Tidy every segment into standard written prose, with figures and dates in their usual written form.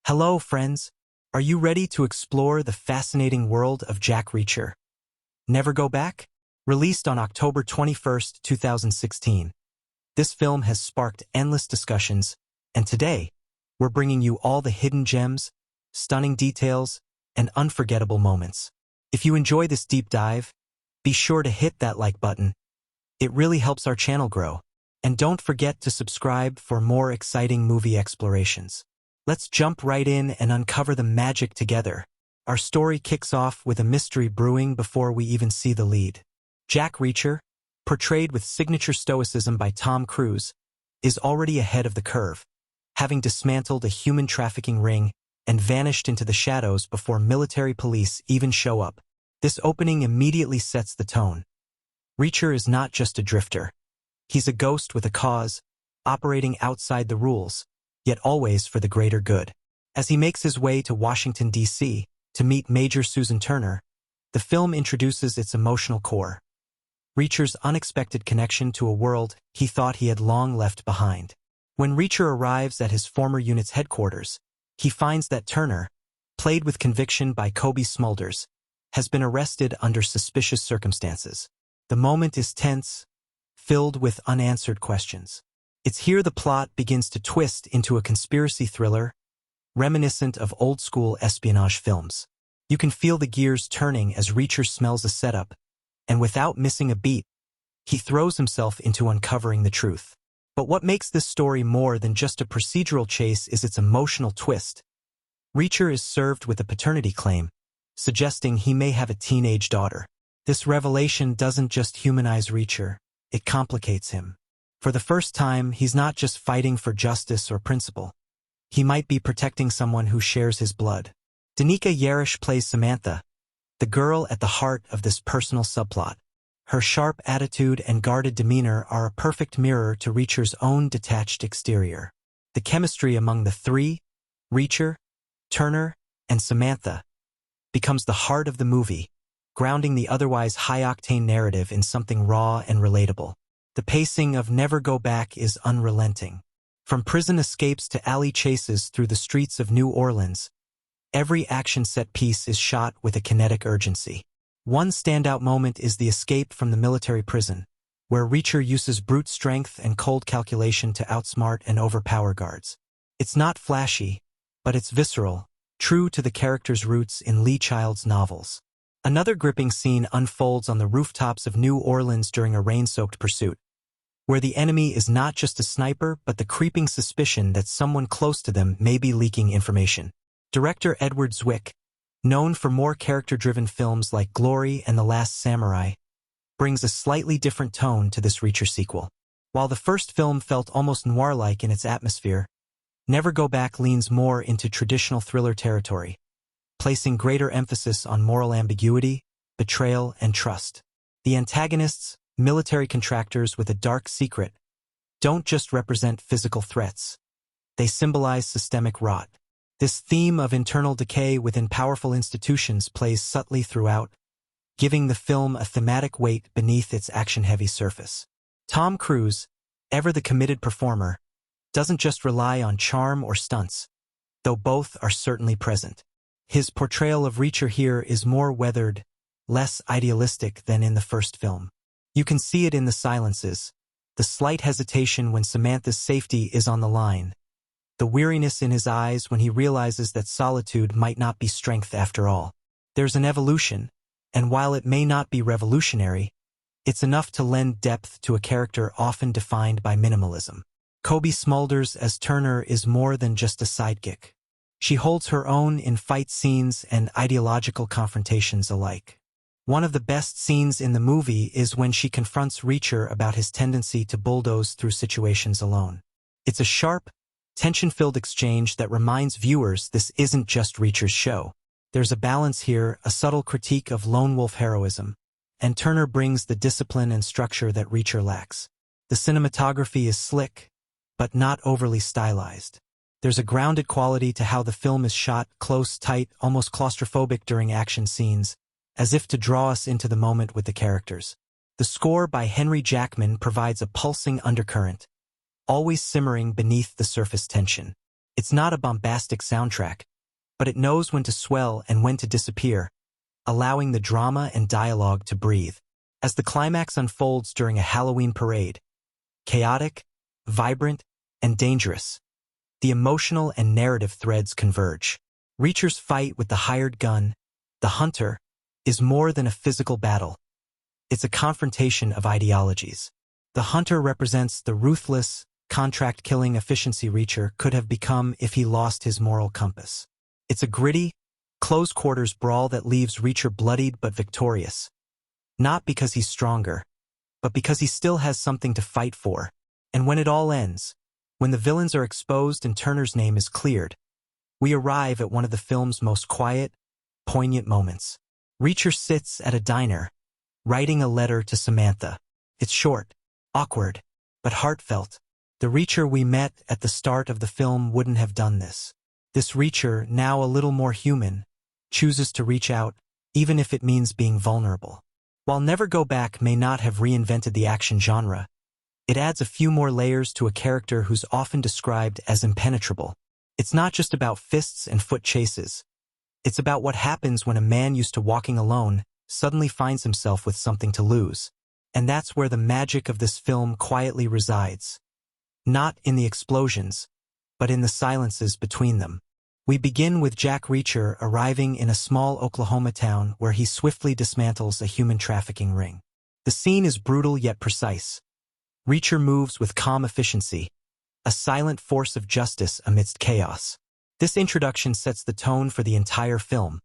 Hello, friends. Are you ready to explore the fascinating world of Jack Reacher? Never Go Back? Released on October 21st, 2016. This film has sparked endless discussions, and today, we're bringing you all the hidden gems, stunning details, and unforgettable moments. If you enjoy this deep dive, be sure to hit that like button. It really helps our channel grow. And don't forget to subscribe for more exciting movie explorations. Let's jump right in and uncover the magic together. Our story kicks off with a mystery brewing before we even see the lead. Jack Reacher, portrayed with signature stoicism by Tom Cruise, is already ahead of the curve, having dismantled a human trafficking ring and vanished into the shadows before military police even show up. This opening immediately sets the tone. Reacher is not just a drifter. He's a ghost with a cause, operating outside the rules, yet always for the greater good. As he makes his way to Washington, D.C., to meet Major Susan Turner, the film introduces its emotional core. Reacher's unexpected connection to a world he thought he had long left behind. When Reacher arrives at his former unit's headquarters, he finds that Turner, played with conviction by Cobie Smulders, has been arrested under suspicious circumstances. The moment is tense, filled with unanswered questions. It's here the plot begins to twist into a conspiracy thriller, reminiscent of old-school espionage films. You can feel the gears turning as Reacher smells a setup, and without missing a beat, he throws himself into uncovering the truth. But what makes this story more than just a procedural chase is its emotional twist. Reacher is served with a paternity claim, suggesting he may have a teenage daughter. This revelation doesn't just humanize Reacher, it complicates him. For the first time, he's not just fighting for justice or principle. He might be protecting someone who shares his blood. Danica Yarish plays Samantha, the girl at the heart of this personal subplot. Her sharp attitude and guarded demeanor are a perfect mirror to Reacher's own detached exterior. The chemistry among the three, Reacher, Turner, and Samantha, becomes the heart of the movie, grounding the otherwise high-octane narrative in something raw and relatable. The pacing of Never Go Back is unrelenting. From prison escapes to alley chases through the streets of New Orleans, every action set piece is shot with a kinetic urgency. One standout moment is the escape from the military prison, where Reacher uses brute strength and cold calculation to outsmart and overpower guards. It's not flashy, but it's visceral, true to the character's roots in Lee Child's novels. Another gripping scene unfolds on the rooftops of New Orleans during a rain-soaked pursuit, where the enemy is not just a sniper but the creeping suspicion that someone close to them may be leaking information. Director Edward Zwick, known for more character-driven films like Glory and The Last Samurai, brings a slightly different tone to this Reacher sequel. While the first film felt almost noir-like in its atmosphere, Never Go Back leans more into traditional thriller territory, placing greater emphasis on moral ambiguity, betrayal, and trust. The antagonists, military contractors with a dark secret, don't just represent physical threats. They symbolize systemic rot. This theme of internal decay within powerful institutions plays subtly throughout, giving the film a thematic weight beneath its action-heavy surface. Tom Cruise, ever the committed performer, doesn't just rely on charm or stunts, though both are certainly present. His portrayal of Reacher here is more weathered, less idealistic than in the first film. You can see it in the silences, the slight hesitation when Samantha's safety is on the line, the weariness in his eyes when he realizes that solitude might not be strength after all. There's an evolution, and while it may not be revolutionary, it's enough to lend depth to a character often defined by minimalism. Cobie Smulders as Turner is more than just a sidekick. She holds her own in fight scenes and ideological confrontations alike. One of the best scenes in the movie is when she confronts Reacher about his tendency to bulldoze through situations alone. It's a sharp, tension-filled exchange that reminds viewers this isn't just Reacher's show. There's a balance here, a subtle critique of lone wolf heroism, and Turner brings the discipline and structure that Reacher lacks. The cinematography is slick, but not overly stylized. There's a grounded quality to how the film is shot, close, tight, almost claustrophobic during action scenes, as if to draw us into the moment with the characters. The score by Henry Jackman provides a pulsing undercurrent, always simmering beneath the surface tension. It's not a bombastic soundtrack, but it knows when to swell and when to disappear, allowing the drama and dialogue to breathe. As the climax unfolds during a Halloween parade, chaotic, vibrant, and dangerous, the emotional and narrative threads converge. Reacher's fight with the hired gun, the hunter, is more than a physical battle. It's a confrontation of ideologies. The hunter represents the ruthless, contract-killing efficiency Reacher could have become if he lost his moral compass. It's a gritty, close-quarters brawl that leaves Reacher bloodied but victorious. Not because he's stronger, but because he still has something to fight for. And when it all ends, when the villains are exposed and Turner's name is cleared, we arrive at one of the film's most quiet, poignant moments. Reacher sits at a diner, writing a letter to Samantha. It's short, awkward, but heartfelt. The Reacher we met at the start of the film wouldn't have done this. This Reacher, now a little more human, chooses to reach out, even if it means being vulnerable. While Never Go Back may not have reinvented the action genre, it adds a few more layers to a character who's often described as impenetrable. It's not just about fists and foot chases. It's about what happens when a man used to walking alone suddenly finds himself with something to lose. And that's where the magic of this film quietly resides. Not in the explosions, but in the silences between them. We begin with Jack Reacher arriving in a small Oklahoma town where he swiftly dismantles a human trafficking ring. The scene is brutal yet precise. Reacher moves with calm efficiency, a silent force of justice amidst chaos. This introduction sets the tone for the entire film.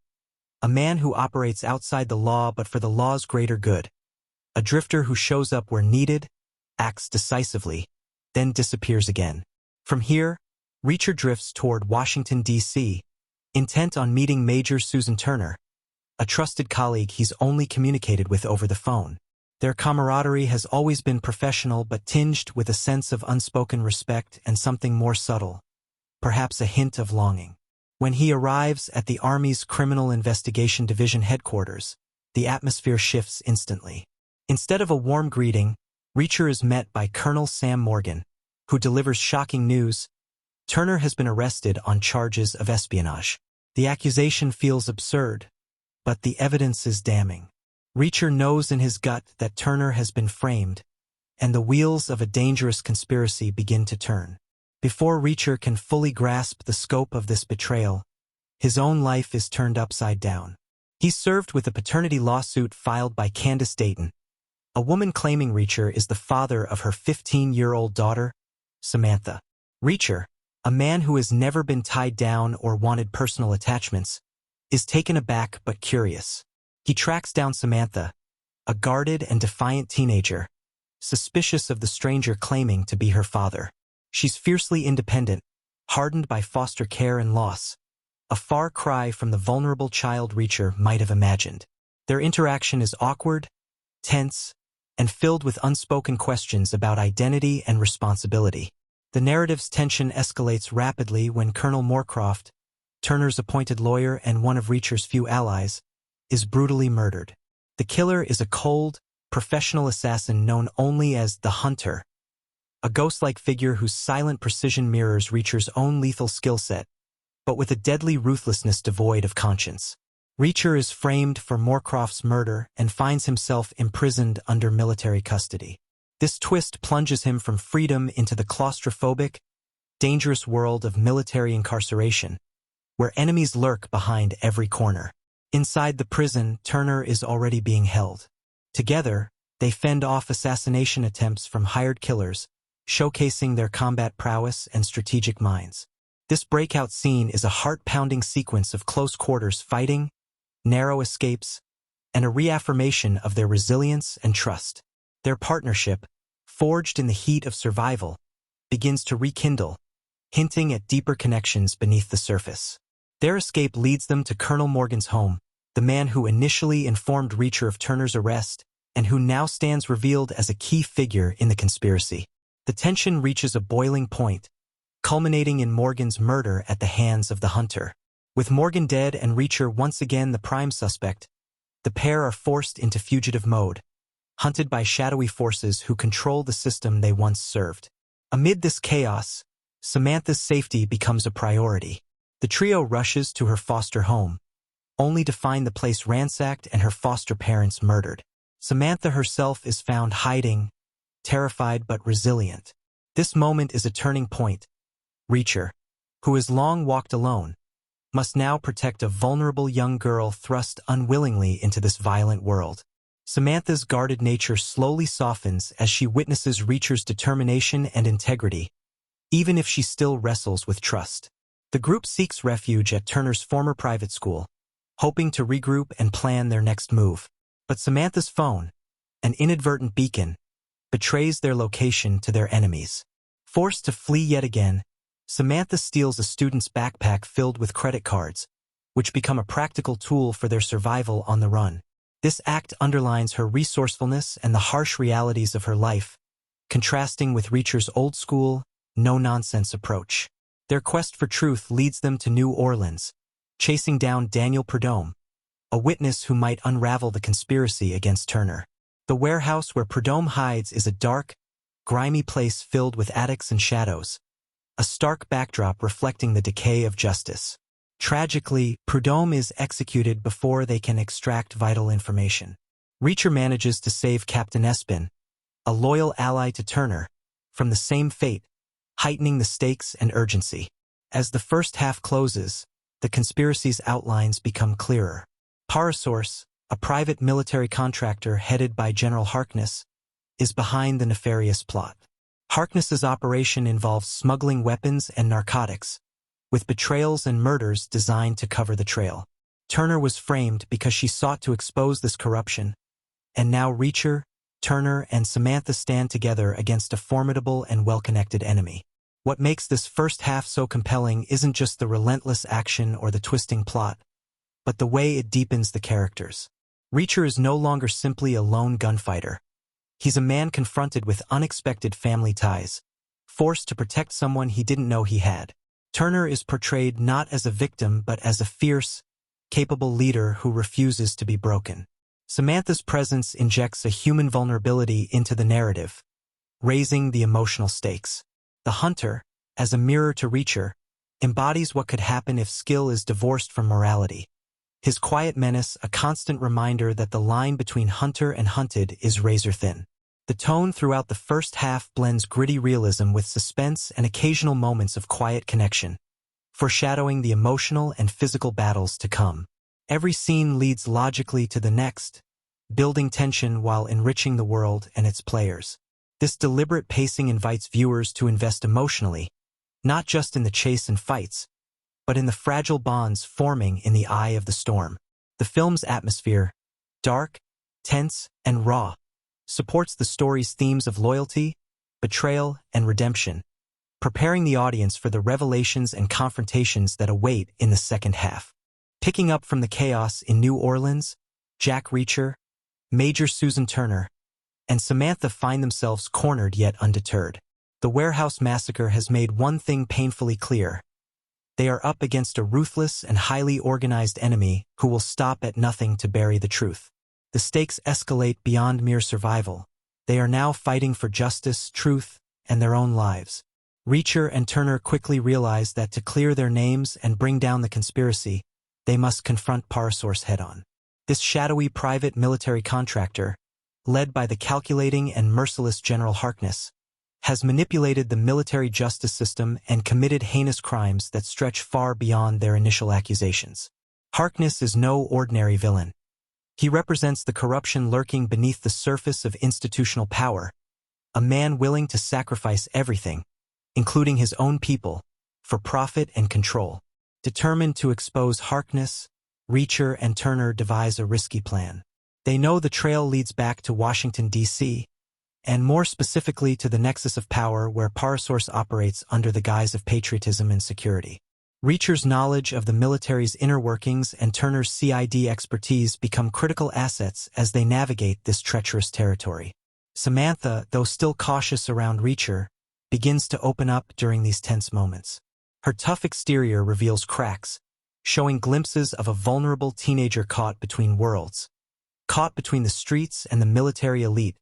A man who operates outside the law but for the law's greater good. A drifter who shows up where needed, acts decisively, then disappears again. From here, Reacher drifts toward Washington, D.C., intent on meeting Major Susan Turner, a trusted colleague he's only communicated with over the phone. Their camaraderie has always been professional but tinged with a sense of unspoken respect and something more subtle, perhaps a hint of longing. When he arrives at the Army's Criminal Investigation Division headquarters, the atmosphere shifts instantly. Instead of a warm greeting, Reacher is met by Colonel Sam Morgan, who delivers shocking news. Turner has been arrested on charges of espionage. The accusation feels absurd, but the evidence is damning. Reacher knows in his gut that Turner has been framed, and the wheels of a dangerous conspiracy begin to turn. Before Reacher can fully grasp the scope of this betrayal, his own life is turned upside down. He's served with a paternity lawsuit filed by Candace Dayton, a woman claiming Reacher is the father of her 15-year-old daughter, Samantha. Reacher, a man who has never been tied down or wanted personal attachments, is taken aback but curious. He tracks down Samantha, a guarded and defiant teenager, suspicious of the stranger claiming to be her father. She's fiercely independent, hardened by foster care and loss, a far cry from the vulnerable child Reacher might have imagined. Their interaction is awkward, tense, and filled with unspoken questions about identity and responsibility. The narrative's tension escalates rapidly when Colonel Moorcroft, Turner's appointed lawyer and one of Reacher's few allies, is brutally murdered. The killer is a cold, professional assassin known only as the Hunter, a ghost-like figure whose silent precision mirrors Reacher's own lethal skill set, but with a deadly ruthlessness devoid of conscience. Reacher is framed for Moorcroft's murder and finds himself imprisoned under military custody. This twist plunges him from freedom into the claustrophobic, dangerous world of military incarceration, where enemies lurk behind every corner. Inside the prison, Turner is already being held. Together, they fend off assassination attempts from hired killers, showcasing their combat prowess and strategic minds. This breakout scene is a heart-pounding sequence of close-quarters fighting, narrow escapes, and a reaffirmation of their resilience and trust. Their partnership, forged in the heat of survival, begins to rekindle, hinting at deeper connections beneath the surface. Their escape leads them to Colonel Morgan's home, the man who initially informed Reacher of Turner's arrest and who now stands revealed as a key figure in the conspiracy. The tension reaches a boiling point, culminating in Morgan's murder at the hands of the Hunter. With Morgan dead and Reacher once again the prime suspect, the pair are forced into fugitive mode, hunted by shadowy forces who control the system they once served. Amid this chaos, Samantha's safety becomes a priority. The trio rushes to her foster home, only to find the place ransacked and her foster parents murdered. Samantha herself is found hiding, terrified but resilient. This moment is a turning point. Reacher, who has long walked alone, must now protect a vulnerable young girl thrust unwillingly into this violent world. Samantha's guarded nature slowly softens as she witnesses Reacher's determination and integrity, even if she still wrestles with trust. The group seeks refuge at Turner's former private school, hoping to regroup and plan their next move. But Samantha's phone, an inadvertent beacon, betrays their location to their enemies. Forced to flee yet again, Samantha steals a student's backpack filled with credit cards, which become a practical tool for their survival on the run. This act underlines her resourcefulness and the harsh realities of her life, contrasting with Reacher's old-school, no-nonsense approach. Their quest for truth leads them to New Orleans, chasing down Daniel Prudhomme, a witness who might unravel the conspiracy against Turner. The warehouse where Prudhomme hides is a dark, grimy place filled with attics and shadows, a stark backdrop reflecting the decay of justice. Tragically, Prudhomme is executed before they can extract vital information. Reacher manages to save Captain Espin, a loyal ally to Turner, from the same fate, heightening the stakes and urgency. As the first half closes, the conspiracy's outlines become clearer. Parasource, a private military contractor headed by General Harkness, is behind the nefarious plot. Harkness's operation involves smuggling weapons and narcotics, with betrayals and murders designed to cover the trail. Turner was framed because she sought to expose this corruption, and now Reacher, Turner, and Samantha stand together against a formidable and well-connected enemy. What makes this first half so compelling isn't just the relentless action or the twisting plot, but the way it deepens the characters. Reacher is no longer simply a lone gunfighter. He's a man confronted with unexpected family ties, forced to protect someone he didn't know he had. Turner is portrayed not as a victim but as a fierce, capable leader who refuses to be broken. Samantha's presence injects a human vulnerability into the narrative, raising the emotional stakes. The Hunter, as a mirror to Reacher, embodies what could happen if skill is divorced from morality. His quiet menace, a constant reminder that the line between hunter and hunted is razor-thin. The tone throughout the first half blends gritty realism with suspense and occasional moments of quiet connection, foreshadowing the emotional and physical battles to come. Every scene leads logically to the next, building tension while enriching the world and its players. This deliberate pacing invites viewers to invest emotionally, not just in the chase and fights, but in the fragile bonds forming in the eye of the storm. The film's atmosphere, dark, tense, and raw, supports the story's themes of loyalty, betrayal, and redemption, preparing the audience for the revelations and confrontations that await in the second half. Picking up from the chaos in New Orleans, Jack Reacher, Major Susan Turner, and Samantha find themselves cornered yet undeterred. The warehouse massacre has made one thing painfully clear. They are up against a ruthless and highly organized enemy who will stop at nothing to bury the truth. The stakes escalate beyond mere survival. They are now fighting for justice, truth, and their own lives. Reacher and Turner quickly realize that to clear their names and bring down the conspiracy, they must confront Parasource head-on. This shadowy private military contractor, led by the calculating and merciless General Harkness, has manipulated the military justice system and committed heinous crimes that stretch far beyond their initial accusations. Harkness is no ordinary villain. He represents the corruption lurking beneath the surface of institutional power, a man willing to sacrifice everything, including his own people, for profit and control. Determined to expose Harkness, Reacher and Turner devise a risky plan. They know the trail leads back to Washington, D.C., and more specifically to the nexus of power where Parasource operates under the guise of patriotism and security. Reacher's knowledge of the military's inner workings and Turner's CID expertise become critical assets as they navigate this treacherous territory. Samantha, though still cautious around Reacher, begins to open up during these tense moments. Her tough exterior reveals cracks, showing glimpses of a vulnerable teenager caught between worlds. Caught between the streets and the military elite,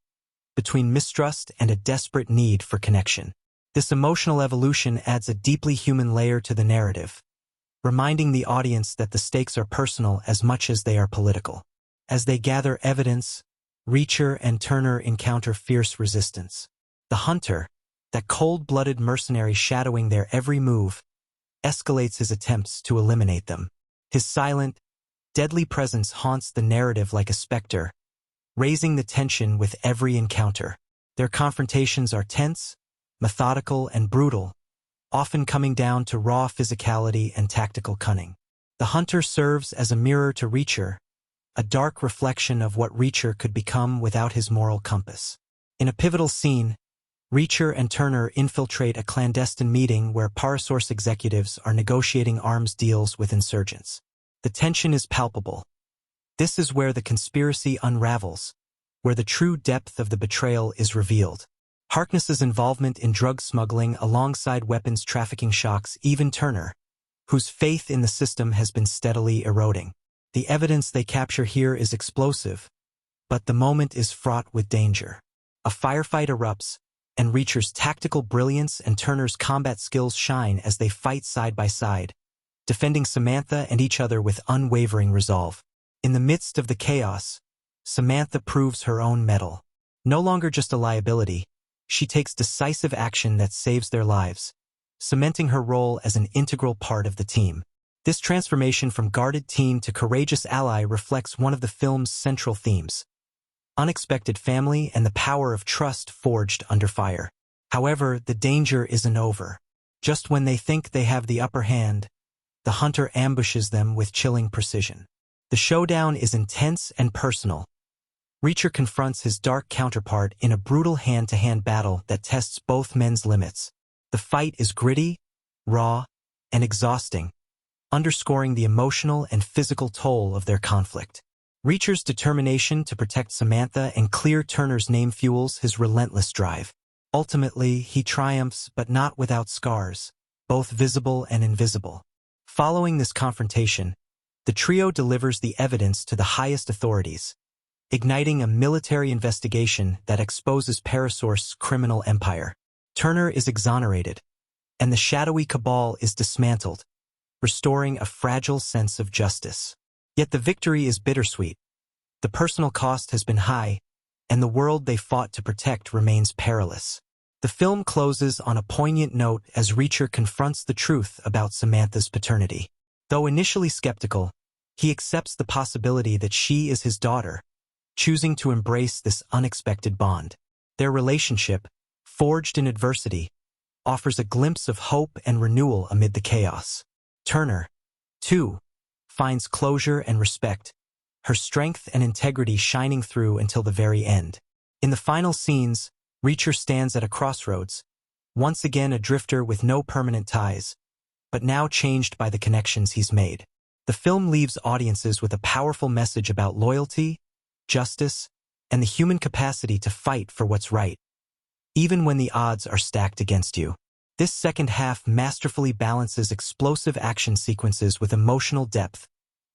between mistrust and a desperate need for connection. This emotional evolution adds a deeply human layer to the narrative, reminding the audience that the stakes are personal as much as they are political. As they gather evidence, Reacher and Turner encounter fierce resistance. The Hunter, that cold-blooded mercenary shadowing their every move, escalates his attempts to eliminate them. His silent, deadly presence haunts the narrative like a specter, raising the tension with every encounter. Their confrontations are tense, methodical, and brutal, often coming down to raw physicality and tactical cunning. The Hunter serves as a mirror to Reacher, a dark reflection of what Reacher could become without his moral compass. In a pivotal scene, Reacher and Turner infiltrate a clandestine meeting where Parasource executives are negotiating arms deals with insurgents. The tension is palpable. This is where the conspiracy unravels, where the true depth of the betrayal is revealed. Harkness's involvement in drug smuggling alongside weapons trafficking shocks even Turner, whose faith in the system has been steadily eroding. The evidence they capture here is explosive, but the moment is fraught with danger. A firefight erupts, and Reacher's tactical brilliance and Turner's combat skills shine as they fight side by side, defending Samantha and each other with unwavering resolve. In the midst of the chaos, Samantha proves her own mettle. No longer just a liability, she takes decisive action that saves their lives, cementing her role as an integral part of the team. This transformation from guarded teen to courageous ally reflects one of the film's central themes: unexpected family and the power of trust forged under fire. However, the danger isn't over. Just when they think they have the upper hand, the Hunter ambushes them with chilling precision. The showdown is intense and personal. Reacher confronts his dark counterpart in a brutal hand-to-hand battle that tests both men's limits. The fight is gritty, raw, and exhausting, underscoring the emotional and physical toll of their conflict. Reacher's determination to protect Samantha and clear Turner's name fuels his relentless drive. Ultimately, he triumphs, but not without scars, both visible and invisible. Following this confrontation, the trio delivers the evidence to the highest authorities, igniting a military investigation that exposes Parasource's criminal empire. Turner is exonerated, and the shadowy cabal is dismantled, restoring a fragile sense of justice. Yet the victory is bittersweet. The personal cost has been high, and the world they fought to protect remains perilous. The film closes on a poignant note as Reacher confronts the truth about Samantha's paternity. Though initially skeptical, he accepts the possibility that she is his daughter, choosing to embrace this unexpected bond. Their relationship, forged in adversity, offers a glimpse of hope and renewal amid the chaos. Turner, too, finds closure and respect, her strength and integrity shining through until the very end. In the final scenes, Reacher stands at a crossroads, once again a drifter with no permanent ties, but now changed by the connections he's made. The film leaves audiences with a powerful message about loyalty, justice, and the human capacity to fight for what's right, even when the odds are stacked against you. This second half masterfully balances explosive action sequences with emotional depth,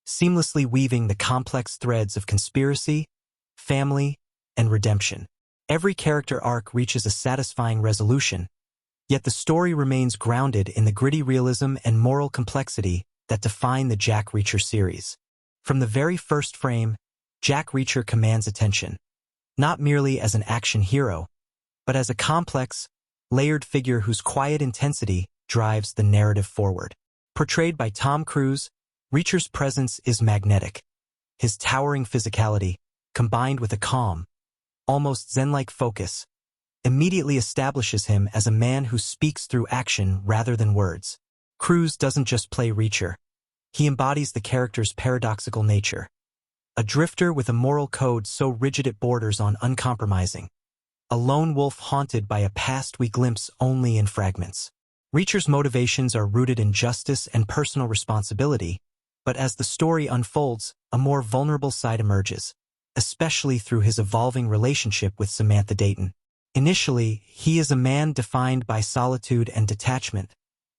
seamlessly weaving the complex threads of conspiracy, family, and redemption. Every character arc reaches a satisfying resolution, yet the story remains grounded in the gritty realism and moral complexity that define the Jack Reacher series. From the very first frame, Jack Reacher commands attention, not merely as an action hero, but as a complex, layered figure whose quiet intensity drives the narrative forward. Portrayed by Tom Cruise, Reacher's presence is magnetic. His towering physicality, combined with a calm, almost zen-like focus, immediately establishes him as a man who speaks through action rather than words. Cruise doesn't just play Reacher. He embodies the character's paradoxical nature. A drifter with a moral code so rigid it borders on uncompromising. A lone wolf haunted by a past we glimpse only in fragments. Reacher's motivations are rooted in justice and personal responsibility, but as the story unfolds, a more vulnerable side emerges, especially through his evolving relationship with Samantha Dayton. Initially, he is a man defined by solitude and detachment,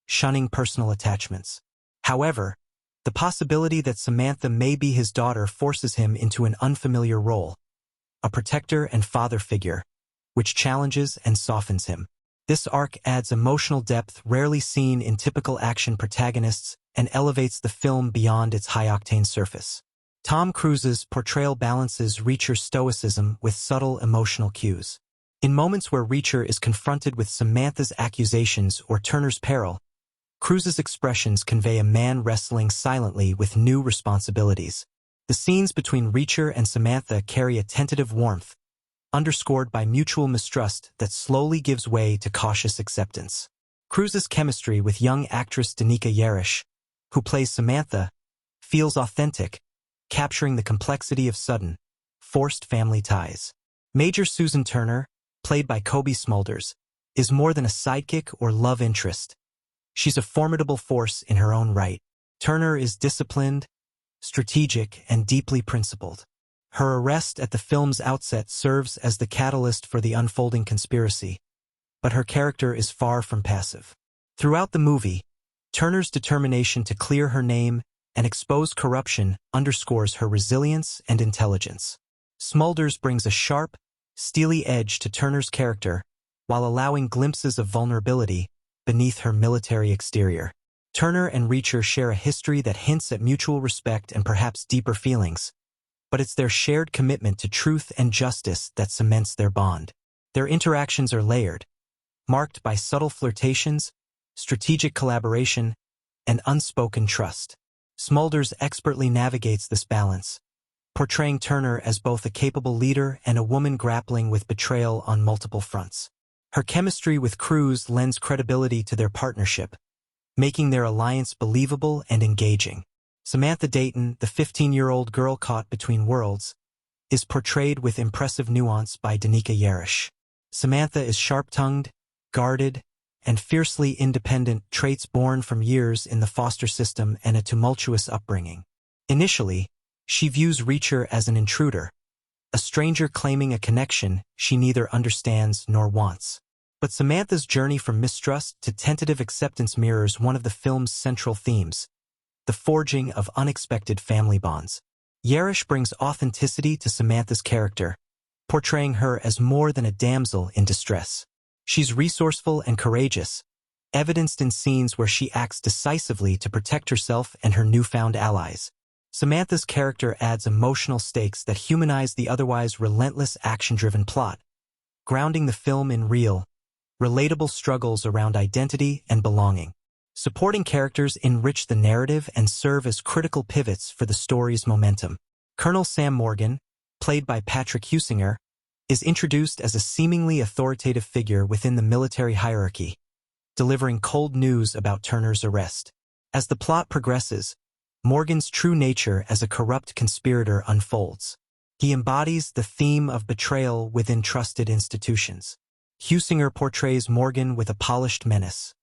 shunning personal attachments. However, the possibility that Samantha may be his daughter forces him into an unfamiliar role, a protector and father figure, which challenges and softens him. This arc adds emotional depth rarely seen in typical action protagonists and elevates the film beyond its high-octane surface. Tom Cruise's portrayal balances Reacher's stoicism with subtle emotional cues. In moments where Reacher is confronted with Samantha's accusations or Turner's peril, Cruise's expressions convey a man wrestling silently with new responsibilities. The scenes between Reacher and Samantha carry a tentative warmth, underscored by mutual mistrust that slowly gives way to cautious acceptance. Cruise's chemistry with young actress Danica Yarish, who plays Samantha, feels authentic, capturing the complexity of sudden, forced family ties. Major Susan Turner, played by Cobie Smulders, is more than a sidekick or love interest. She's a formidable force in her own right. Turner is disciplined, strategic, and deeply principled. Her arrest at the film's outset serves as the catalyst for the unfolding conspiracy, but her character is far from passive. Throughout the movie, Turner's determination to clear her name and expose corruption underscores her resilience and intelligence. Smulders brings a sharp, steely edge to Turner's character while allowing glimpses of vulnerability beneath her military exterior. Turner and Reacher share a history that hints at mutual respect and perhaps deeper feelings, but it's their shared commitment to truth and justice that cements their bond. Their interactions are layered, marked by subtle flirtations, strategic collaboration, and unspoken trust. Smulders expertly navigates this balance, portraying Turner as both a capable leader and a woman grappling with betrayal on multiple fronts. Her chemistry with Cruise lends credibility to their partnership, making their alliance believable and engaging. Samantha Dayton, the 15-year-old girl caught between worlds, is portrayed with impressive nuance by Danica Yarish. Samantha is sharp-tongued, guarded, and fiercely independent, traits born from years in the foster system and a tumultuous upbringing. Initially, she views Reacher as an intruder, a stranger claiming a connection she neither understands nor wants. But Samantha's journey from mistrust to tentative acceptance mirrors one of the film's central themes, the forging of unexpected family bonds. Yarish brings authenticity to Samantha's character, portraying her as more than a damsel in distress. She's resourceful and courageous, evidenced in scenes where she acts decisively to protect herself and her newfound allies. Samantha's character adds emotional stakes that humanize the otherwise relentless action-driven plot, grounding the film in real, relatable struggles around identity and belonging. Supporting characters enrich the narrative and serve as critical pivots for the story's momentum. Colonel Sam Morgan, played by Patrick Husinger, is introduced as a seemingly authoritative figure within the military hierarchy, delivering cold news about Turner's arrest. As the plot progresses, Morgan's true nature as a corrupt conspirator unfolds. He embodies the theme of betrayal within trusted institutions. Husinger portrays Morgan with a polished menace,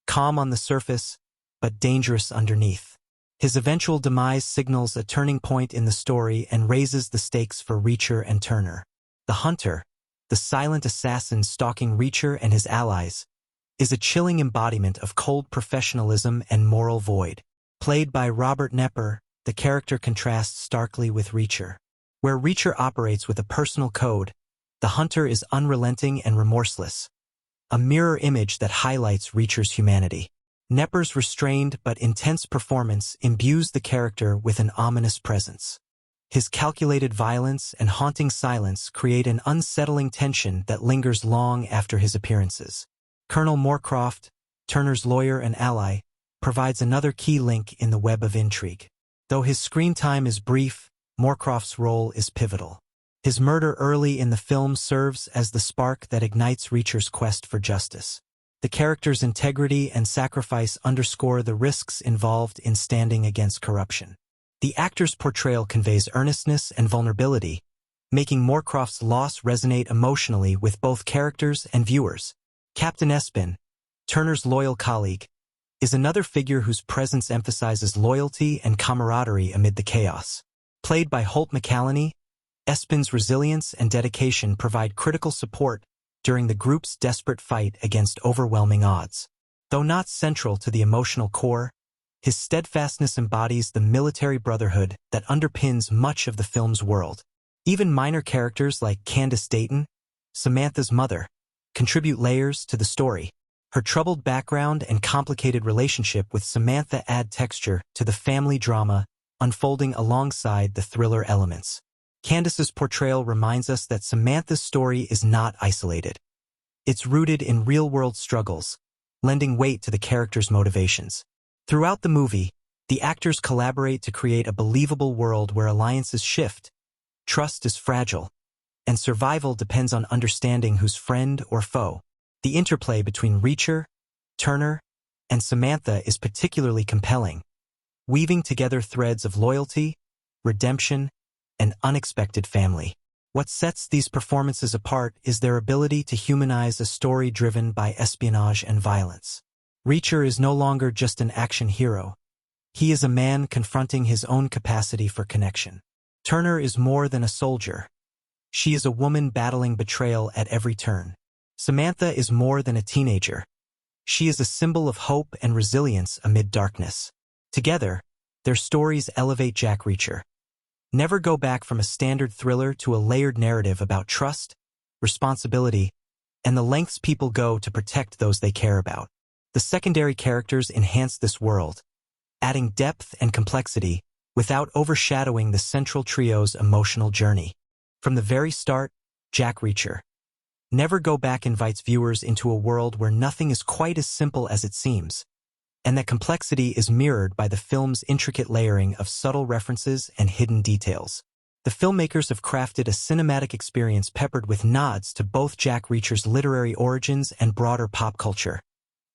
calm on the surface, but dangerous underneath. His eventual demise signals a turning point in the story and raises the stakes for Reacher and Turner. The Hunter, the silent assassin stalking Reacher and his allies, is a chilling embodiment of cold professionalism and moral void. Played by Robert Knepper, the character contrasts starkly with Reacher. Where Reacher operates with a personal code, the Hunter is unrelenting and remorseless, a mirror image that highlights Reacher's humanity. Knepper's restrained but intense performance imbues the character with an ominous presence. His calculated violence and haunting silence create an unsettling tension that lingers long after his appearances. Colonel Moorcroft, Turner's lawyer and ally, provides another key link in the web of intrigue. Though his screen time is brief, Moorcroft's role is pivotal. His murder early in the film serves as the spark that ignites Reacher's quest for justice. The character's integrity and sacrifice underscore the risks involved in standing against corruption. The actor's portrayal conveys earnestness and vulnerability, making Moorcroft's loss resonate emotionally with both characters and viewers. Captain Espin, Turner's loyal colleague, is another figure whose presence emphasizes loyalty and camaraderie amid the chaos. Played by Holt McCallany, Espin's resilience and dedication provide critical support during the group's desperate fight against overwhelming odds. Though not central to the emotional core, his steadfastness embodies the military brotherhood that underpins much of the film's world. Even minor characters like Candace Dayton, Samantha's mother, contribute layers to the story. Her troubled background and complicated relationship with Samantha add texture to the family drama unfolding alongside the thriller elements. Candace's portrayal reminds us that Samantha's story is not isolated. It's rooted in real-world struggles, lending weight to the character's motivations. Throughout the movie, the actors collaborate to create a believable world where alliances shift, trust is fragile, and survival depends on understanding who's friend or foe. The interplay between Reacher, Turner, and Samantha is particularly compelling, weaving together threads of loyalty, redemption, and unexpected family. What sets these performances apart is their ability to humanize a story driven by espionage and violence. Reacher is no longer just an action hero. He is a man confronting his own capacity for connection. Turner is more than a soldier. She is a woman battling betrayal at every turn. Samantha is more than a teenager. She is a symbol of hope and resilience amid darkness. Together, their stories elevate Jack Reacher. Never go back from a standard thriller to a layered narrative about trust, responsibility, and the lengths people go to protect those they care about. The secondary characters enhance this world, adding depth and complexity without overshadowing the central trio's emotional journey. From the very start, Jack Reacher. Never Go Back invites viewers into a world where nothing is quite as simple as it seems, and that complexity is mirrored by the film's intricate layering of subtle references and hidden details. The filmmakers have crafted a cinematic experience peppered with nods to both Jack Reacher's literary origins and broader pop culture,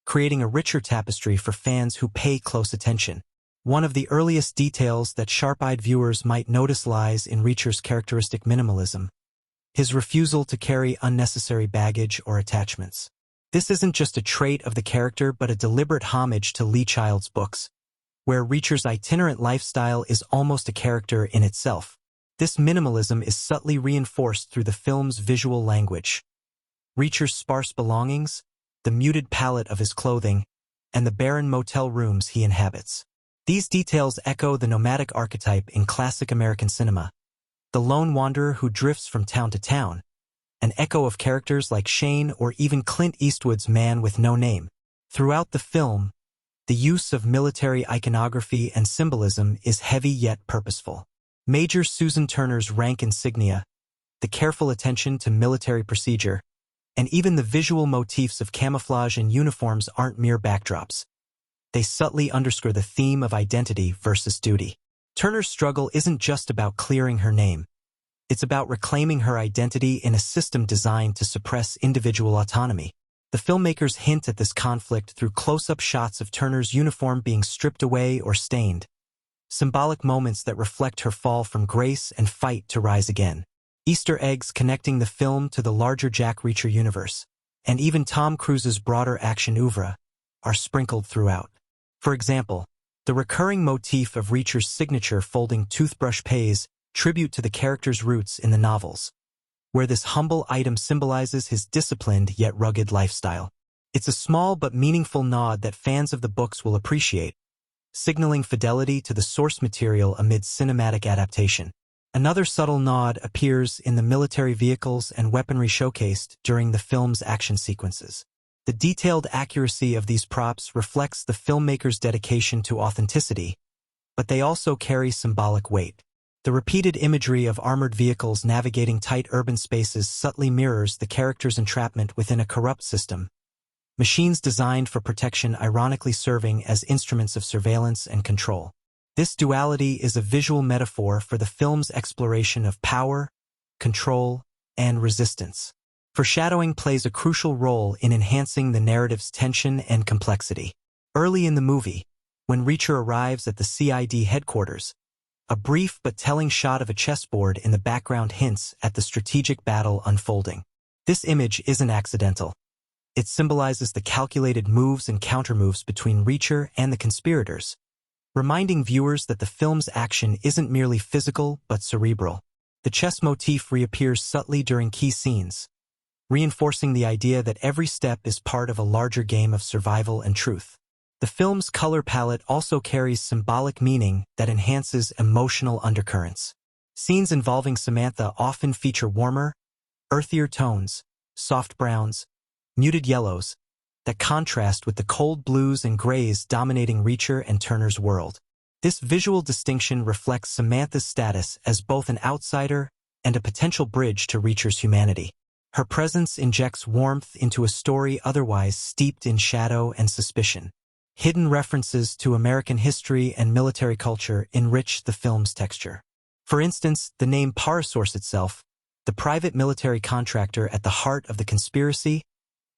creating a richer tapestry for fans who pay close attention. One of the earliest details that sharp-eyed viewers might notice lies in Reacher's characteristic minimalism, his refusal to carry unnecessary baggage or attachments. This isn't just a trait of the character but a deliberate homage to Lee Child's books, where Reacher's itinerant lifestyle is almost a character in itself. This minimalism is subtly reinforced through the film's visual language. Reacher's sparse belongings, the muted palette of his clothing, and the barren motel rooms he inhabits. These details echo the nomadic archetype in classic American cinema, the lone wanderer who drifts from town to town, an echo of characters like Shane or even Clint Eastwood's Man with No Name. Throughout the film, the use of military iconography and symbolism is heavy yet purposeful. Major Susan Turner's rank insignia, the careful attention to military procedure, and even the visual motifs of camouflage and uniforms aren't mere backdrops. They subtly underscore the theme of identity versus duty. Turner's struggle isn't just about clearing her name. It's about reclaiming her identity in a system designed to suppress individual autonomy. The filmmakers hint at this conflict through close-up shots of Turner's uniform being stripped away or stained, symbolic moments that reflect her fall from grace and fight to rise again. Easter eggs connecting the film to the larger Jack Reacher universe, and even Tom Cruise's broader action oeuvre, are sprinkled throughout. For example, the recurring motif of Reacher's signature folding toothbrush pays tribute to the character's roots in the novels, where this humble item symbolizes his disciplined yet rugged lifestyle. It's a small but meaningful nod that fans of the books will appreciate, signaling fidelity to the source material amid cinematic adaptation. Another subtle nod appears in the military vehicles and weaponry showcased during the film's action sequences. The detailed accuracy of these props reflects the filmmaker's dedication to authenticity, but they also carry symbolic weight. The repeated imagery of armored vehicles navigating tight urban spaces subtly mirrors the character's entrapment within a corrupt system. Machines designed for protection ironically serving as instruments of surveillance and control. This duality is a visual metaphor for the film's exploration of power, control, and resistance. Foreshadowing plays a crucial role in enhancing the narrative's tension and complexity. Early in the movie, when Reacher arrives at the CID headquarters, a brief but telling shot of a chessboard in the background hints at the strategic battle unfolding. This image isn't accidental. It symbolizes the calculated moves and countermoves between Reacher and the conspirators, reminding viewers that the film's action isn't merely physical but cerebral. The chess motif reappears subtly during key scenes, reinforcing the idea that every step is part of a larger game of survival and truth. The film's color palette also carries symbolic meaning that enhances emotional undercurrents. Scenes involving Samantha often feature warmer, earthier tones, soft browns, muted yellows, that contrast with the cold blues and grays dominating Reacher and Turner's world. This visual distinction reflects Samantha's status as both an outsider and a potential bridge to Reacher's humanity. Her presence injects warmth into a story otherwise steeped in shadow and suspicion. Hidden references to American history and military culture enrich the film's texture. For instance, the name Parasource itself, the private military contractor at the heart of the conspiracy,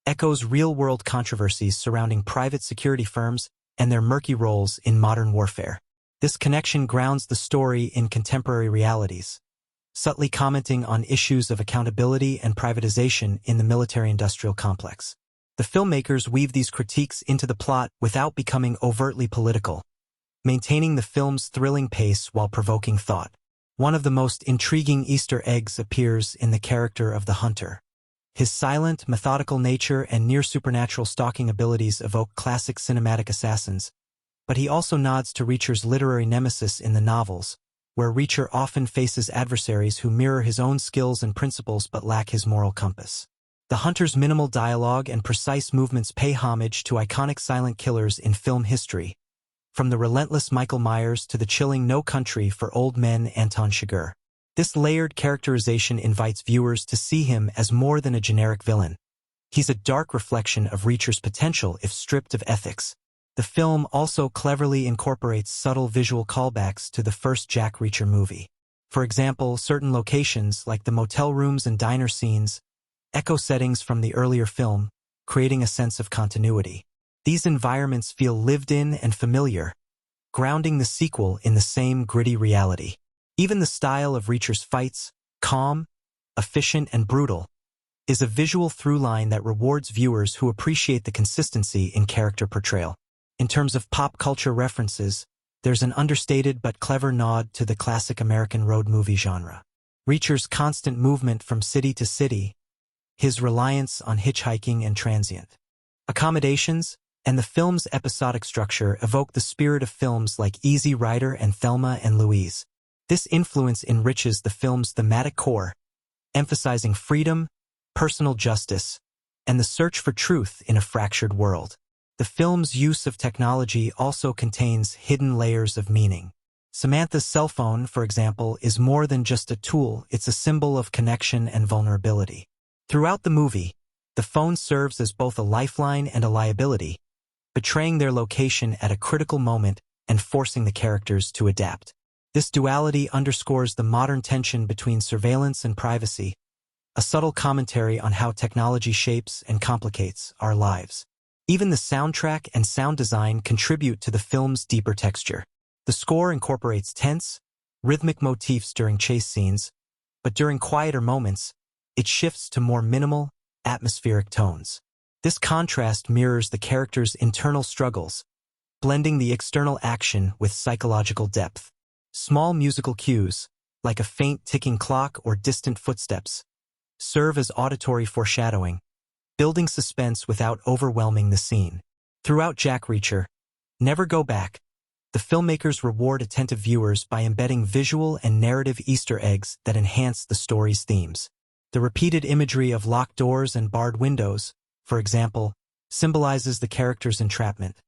echoes real-world controversies surrounding private security firms and their murky roles in modern warfare. This connection grounds the story in contemporary realities, subtly commenting on issues of accountability and privatization in the military-industrial complex. The filmmakers weave these critiques into the plot without becoming overtly political, maintaining the film's thrilling pace while provoking thought. One of the most intriguing Easter eggs appears in the character of the hunter. His silent, methodical nature and near-supernatural stalking abilities evoke classic cinematic assassins, but he also nods to Reacher's literary nemesis in the novels, where Reacher often faces adversaries who mirror his own skills and principles but lack his moral compass. The hunter's minimal dialogue and precise movements pay homage to iconic silent killers in film history, from the relentless Michael Myers to the chilling No Country for Old Men Anton Chigurh. This layered characterization invites viewers to see him as more than a generic villain. He's a dark reflection of Reacher's potential if stripped of ethics. The film also cleverly incorporates subtle visual callbacks to the first Jack Reacher movie. For example, certain locations, like the motel rooms and diner scenes, echo settings from the earlier film, creating a sense of continuity. These environments feel lived in and familiar, grounding the sequel in the same gritty reality. Even the style of Reacher's fights, calm, efficient, and brutal, is a visual through-line that rewards viewers who appreciate the consistency in character portrayal. In terms of pop culture references, there's an understated but clever nod to the classic American road movie genre. Reacher's constant movement from city to city, his reliance on hitchhiking and transient accommodations, and the film's episodic structure evoke the spirit of films like Easy Rider and Thelma and Louise. This influence enriches the film's thematic core, emphasizing freedom, personal justice, and the search for truth in a fractured world. The film's use of technology also contains hidden layers of meaning. Samantha's cell phone, for example, is more than just a tool, it's a symbol of connection and vulnerability. Throughout the movie, the phone serves as both a lifeline and a liability, betraying their location at a critical moment and forcing the characters to adapt. This duality underscores the modern tension between surveillance and privacy, a subtle commentary on how technology shapes and complicates our lives. Even the soundtrack and sound design contribute to the film's deeper texture. The score incorporates tense, rhythmic motifs during chase scenes, but during quieter moments, it shifts to more minimal, atmospheric tones. This contrast mirrors the characters' internal struggles, blending the external action with psychological depth. Small musical cues, like a faint ticking clock or distant footsteps, serve as auditory foreshadowing, building suspense without overwhelming the scene. Throughout Jack Reacher, Never Go Back, the filmmakers reward attentive viewers by embedding visual and narrative Easter eggs that enhance the story's themes. The repeated imagery of locked doors and barred windows, for example, symbolizes the character's entrapment,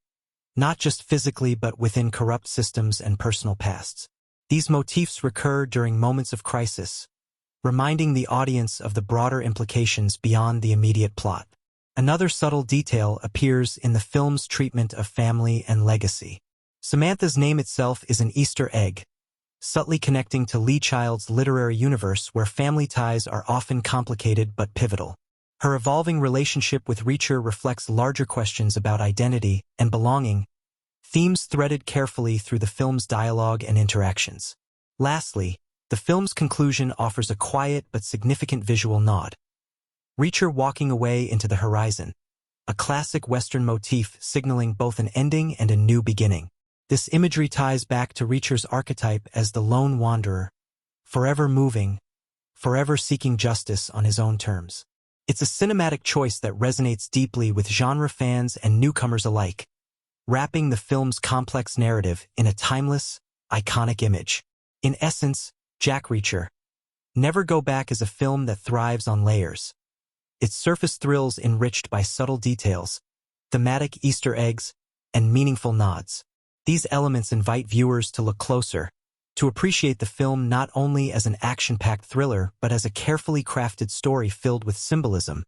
not just physically but within corrupt systems and personal pasts. These motifs recur during moments of crisis, reminding the audience of the broader implications beyond the immediate plot. Another subtle detail appears in the film's treatment of family and legacy. Samantha's name itself is an Easter egg, subtly connecting to Lee Child's literary universe where family ties are often complicated but pivotal. Her evolving relationship with Reacher reflects larger questions about identity and belonging, themes threaded carefully through the film's dialogue and interactions. Lastly, the film's conclusion offers a quiet but significant visual nod. Reacher walking away into the horizon, a classic Western motif signaling both an ending and a new beginning. This imagery ties back to Reacher's archetype as the lone wanderer, forever moving, forever seeking justice on his own terms. It's a cinematic choice that resonates deeply with genre fans and newcomers alike, wrapping the film's complex narrative in a timeless, iconic image. In essence, Jack Reacher, Never Go Back is a film that thrives on layers. its surface thrills enriched by subtle details, thematic Easter eggs, and meaningful nods. These elements invite viewers to look closer, to appreciate the film not only as an action-packed thriller but as a carefully crafted story filled with symbolism,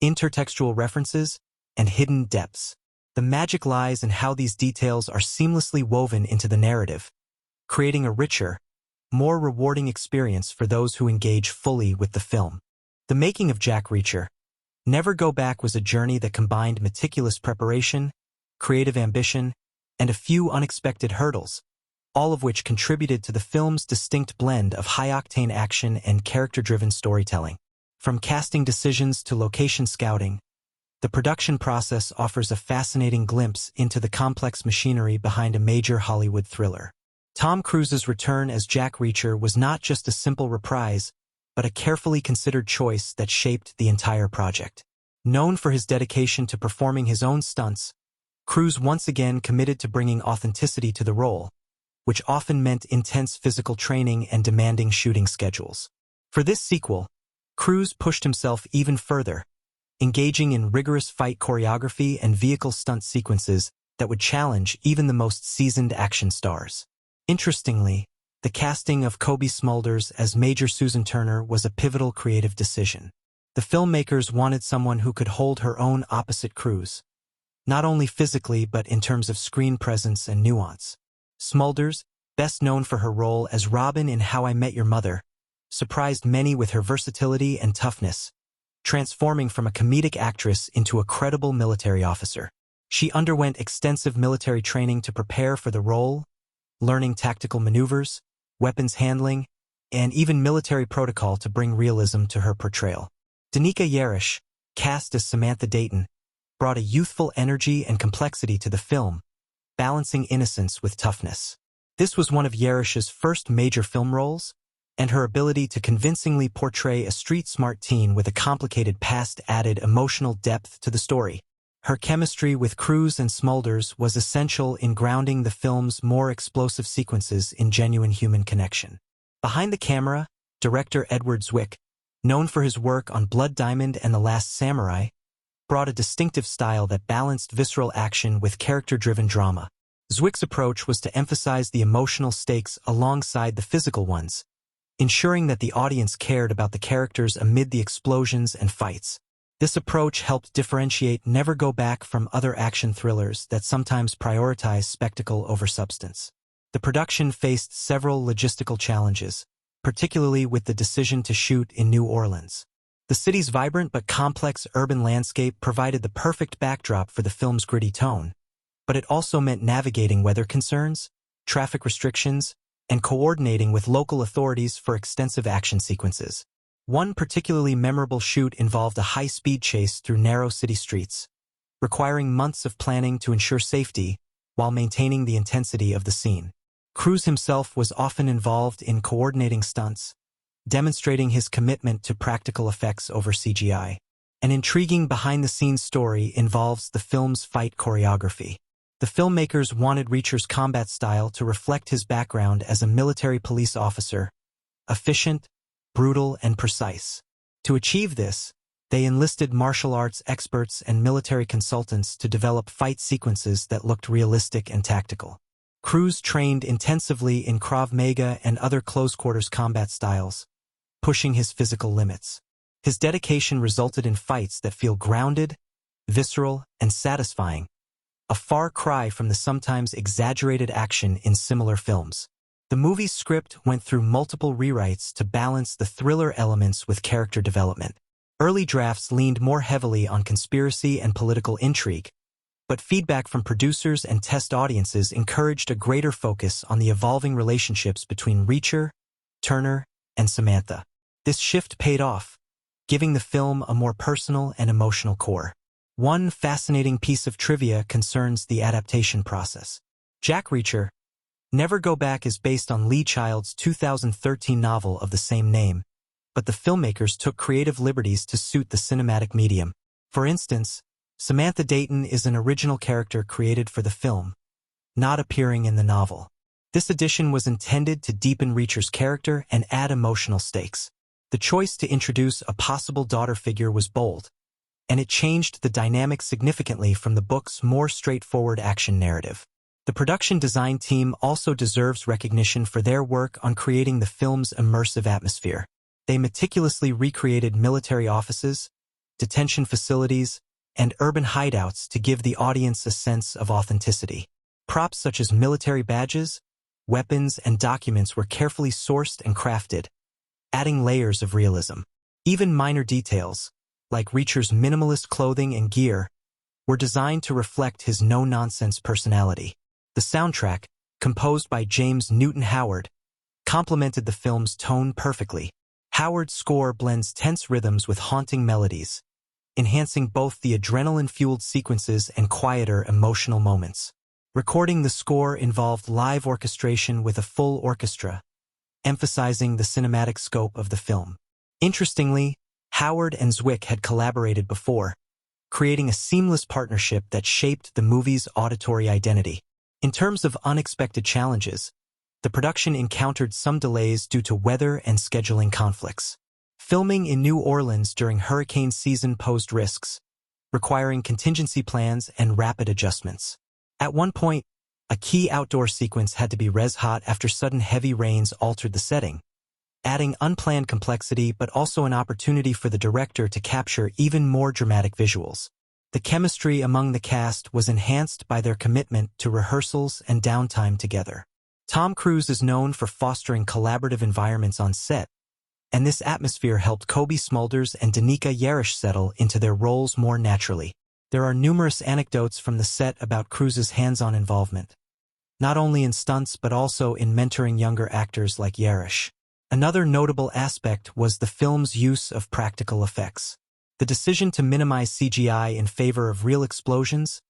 intertextual references, and hidden depths. The magic lies in how these details are seamlessly woven into the narrative, creating a richer, more rewarding experience for those who engage fully with the film. The making of Jack Reacher, Never Go Back was a journey that combined meticulous preparation, creative ambition, and a few unexpected hurdles, all of which contributed to the film's distinct blend of high-octane action and character-driven storytelling. From casting decisions to location scouting, the production process offers a fascinating glimpse into the complex machinery behind a major Hollywood thriller. Tom Cruise's return as Jack Reacher was not just a simple reprise, but a carefully considered choice that shaped the entire project. Known for his dedication to performing his own stunts, Cruise once again committed to bringing authenticity to the role, which often meant intense physical training and demanding shooting schedules. For this sequel, Cruise pushed himself even further, engaging in rigorous fight choreography and vehicle stunt sequences that would challenge even the most seasoned action stars. Interestingly, the casting of Cobie Smulders as Major Susan Turner was a pivotal creative decision. The filmmakers wanted someone who could hold her own opposite Cruise, not only physically but in terms of screen presence and nuance. Smulders, best known for her role as Robin in How I Met Your Mother, surprised many with her versatility and toughness, transforming from a comedic actress into a credible military officer. She underwent extensive military training to prepare for the role, learning tactical maneuvers, weapons handling, and even military protocol to bring realism to her portrayal. Danica Yarish, cast as Samantha Dayton, brought a youthful energy and complexity to the film, balancing innocence with toughness. This was one of Yarish's first major film roles, and her ability to convincingly portray a street-smart teen with a complicated past added emotional depth to the story. Her chemistry with Cruise and Smulders was essential in grounding the film's more explosive sequences in genuine human connection. Behind the camera, director Edward Zwick, known for his work on Blood Diamond and The Last Samurai, brought a distinctive style that balanced visceral action with character-driven drama. Zwick's approach was to emphasize the emotional stakes alongside the physical ones, ensuring that the audience cared about the characters amid the explosions and fights. This approach helped differentiate Never Go Back from other action thrillers that sometimes prioritize spectacle over substance. The production faced several logistical challenges, particularly with the decision to shoot in New Orleans. The city's vibrant but complex urban landscape provided the perfect backdrop for the film's gritty tone, but it also meant navigating weather concerns, traffic restrictions, and coordinating with local authorities for extensive action sequences. One particularly memorable shoot involved a high-speed chase through narrow city streets, requiring months of planning to ensure safety while maintaining the intensity of the scene. Cruise himself was often involved in coordinating stunts, demonstrating his commitment to practical effects over CGI. An intriguing behind-the-scenes story involves the film's fight choreography. The filmmakers wanted Reacher's combat style to reflect his background as a military police officer, efficient, brutal, and precise. To achieve this, they enlisted martial arts experts and military consultants to develop fight sequences that looked realistic and tactical. Cruise trained intensively in Krav Maga and other close-quarters combat styles, pushing his physical limits. His dedication resulted in fights that feel grounded, visceral, and satisfying, a far cry from the sometimes exaggerated action in similar films. The movie's script went through multiple rewrites to balance the thriller elements with character development. Early drafts leaned more heavily on conspiracy and political intrigue, but feedback from producers and test audiences encouraged a greater focus on the evolving relationships between Reacher, Turner, and Samantha. This shift paid off, giving the film a more personal and emotional core. One fascinating piece of trivia concerns the adaptation process. Jack Reacher, Never Go Back is based on Lee Child's 2013 novel of the same name, but the filmmakers took creative liberties to suit the cinematic medium. For instance, Samantha Dayton is an original character created for the film, not appearing in the novel. This addition was intended to deepen Reacher's character and add emotional stakes. The choice to introduce a possible daughter figure was bold, and it changed the dynamic significantly from the book's more straightforward action narrative. The production design team also deserves recognition for their work on creating the film's immersive atmosphere. They meticulously recreated military offices, detention facilities, and urban hideouts to give the audience a sense of authenticity. Props such as military badges, weapons, and documents were carefully sourced and crafted, adding layers of realism. Even minor details, like Reacher's minimalist clothing and gear, were designed to reflect his no-nonsense personality. The soundtrack, composed by James Newton Howard, complemented the film's tone perfectly. Howard's score blends tense rhythms with haunting melodies, enhancing both the adrenaline-fueled sequences and quieter emotional moments. Recording the score involved live orchestration with a full orchestra, emphasizing the cinematic scope of the film. Interestingly, Howard and Zwick had collaborated before, creating a seamless partnership that shaped the movie's auditory identity. In terms of unexpected challenges, the production encountered some delays due to weather and scheduling conflicts. Filming in New Orleans during hurricane season posed risks, requiring contingency plans and rapid adjustments. At one point, a key outdoor sequence had to be res-hot after sudden heavy rains altered the setting, adding unplanned complexity but also an opportunity for the director to capture even more dramatic visuals. The chemistry among the cast was enhanced by their commitment to rehearsals and downtime together. Tom Cruise is known for fostering collaborative environments on set, and this atmosphere helped Cobie Smulders and Danica Yerish settle into their roles more naturally. There are numerous anecdotes from the set about Cruise's hands-on involvement, not only in stunts but also in mentoring younger actors like Yerish. Another notable aspect was the film's use of practical effects. The decision to minimize CGI in favor of real explosions,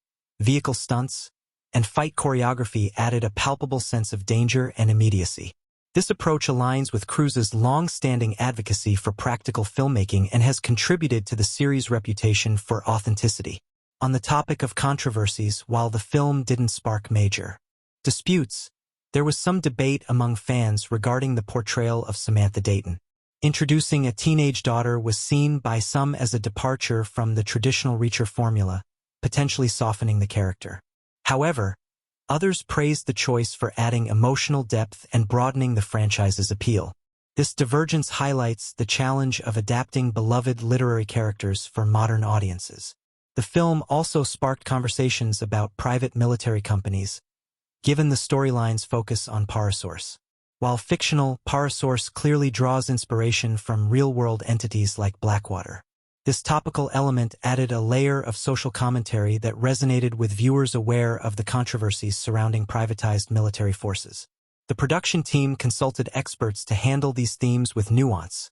vehicle stunts, and fight choreography added a palpable sense of danger and immediacy. This approach aligns with Cruise's long-standing advocacy for practical filmmaking and has contributed to the series' reputation for authenticity. On the topic of controversies, while the film didn't spark major disputes, there was some debate among fans regarding the portrayal of Samantha Dayton. Introducing a teenage daughter was seen by some as a departure from the traditional Reacher formula, potentially softening the character. However, others praised the choice for adding emotional depth and broadening the franchise's appeal. This divergence highlights the challenge of adapting beloved literary characters for modern audiences. The film also sparked conversations about private military companies, given the storyline's focus on Parasource. While fictional, Parasource clearly draws inspiration from real-world entities like Blackwater. This topical element added a layer of social commentary that resonated with viewers aware of the controversies surrounding privatized military forces. The production team consulted experts to handle these themes with nuance,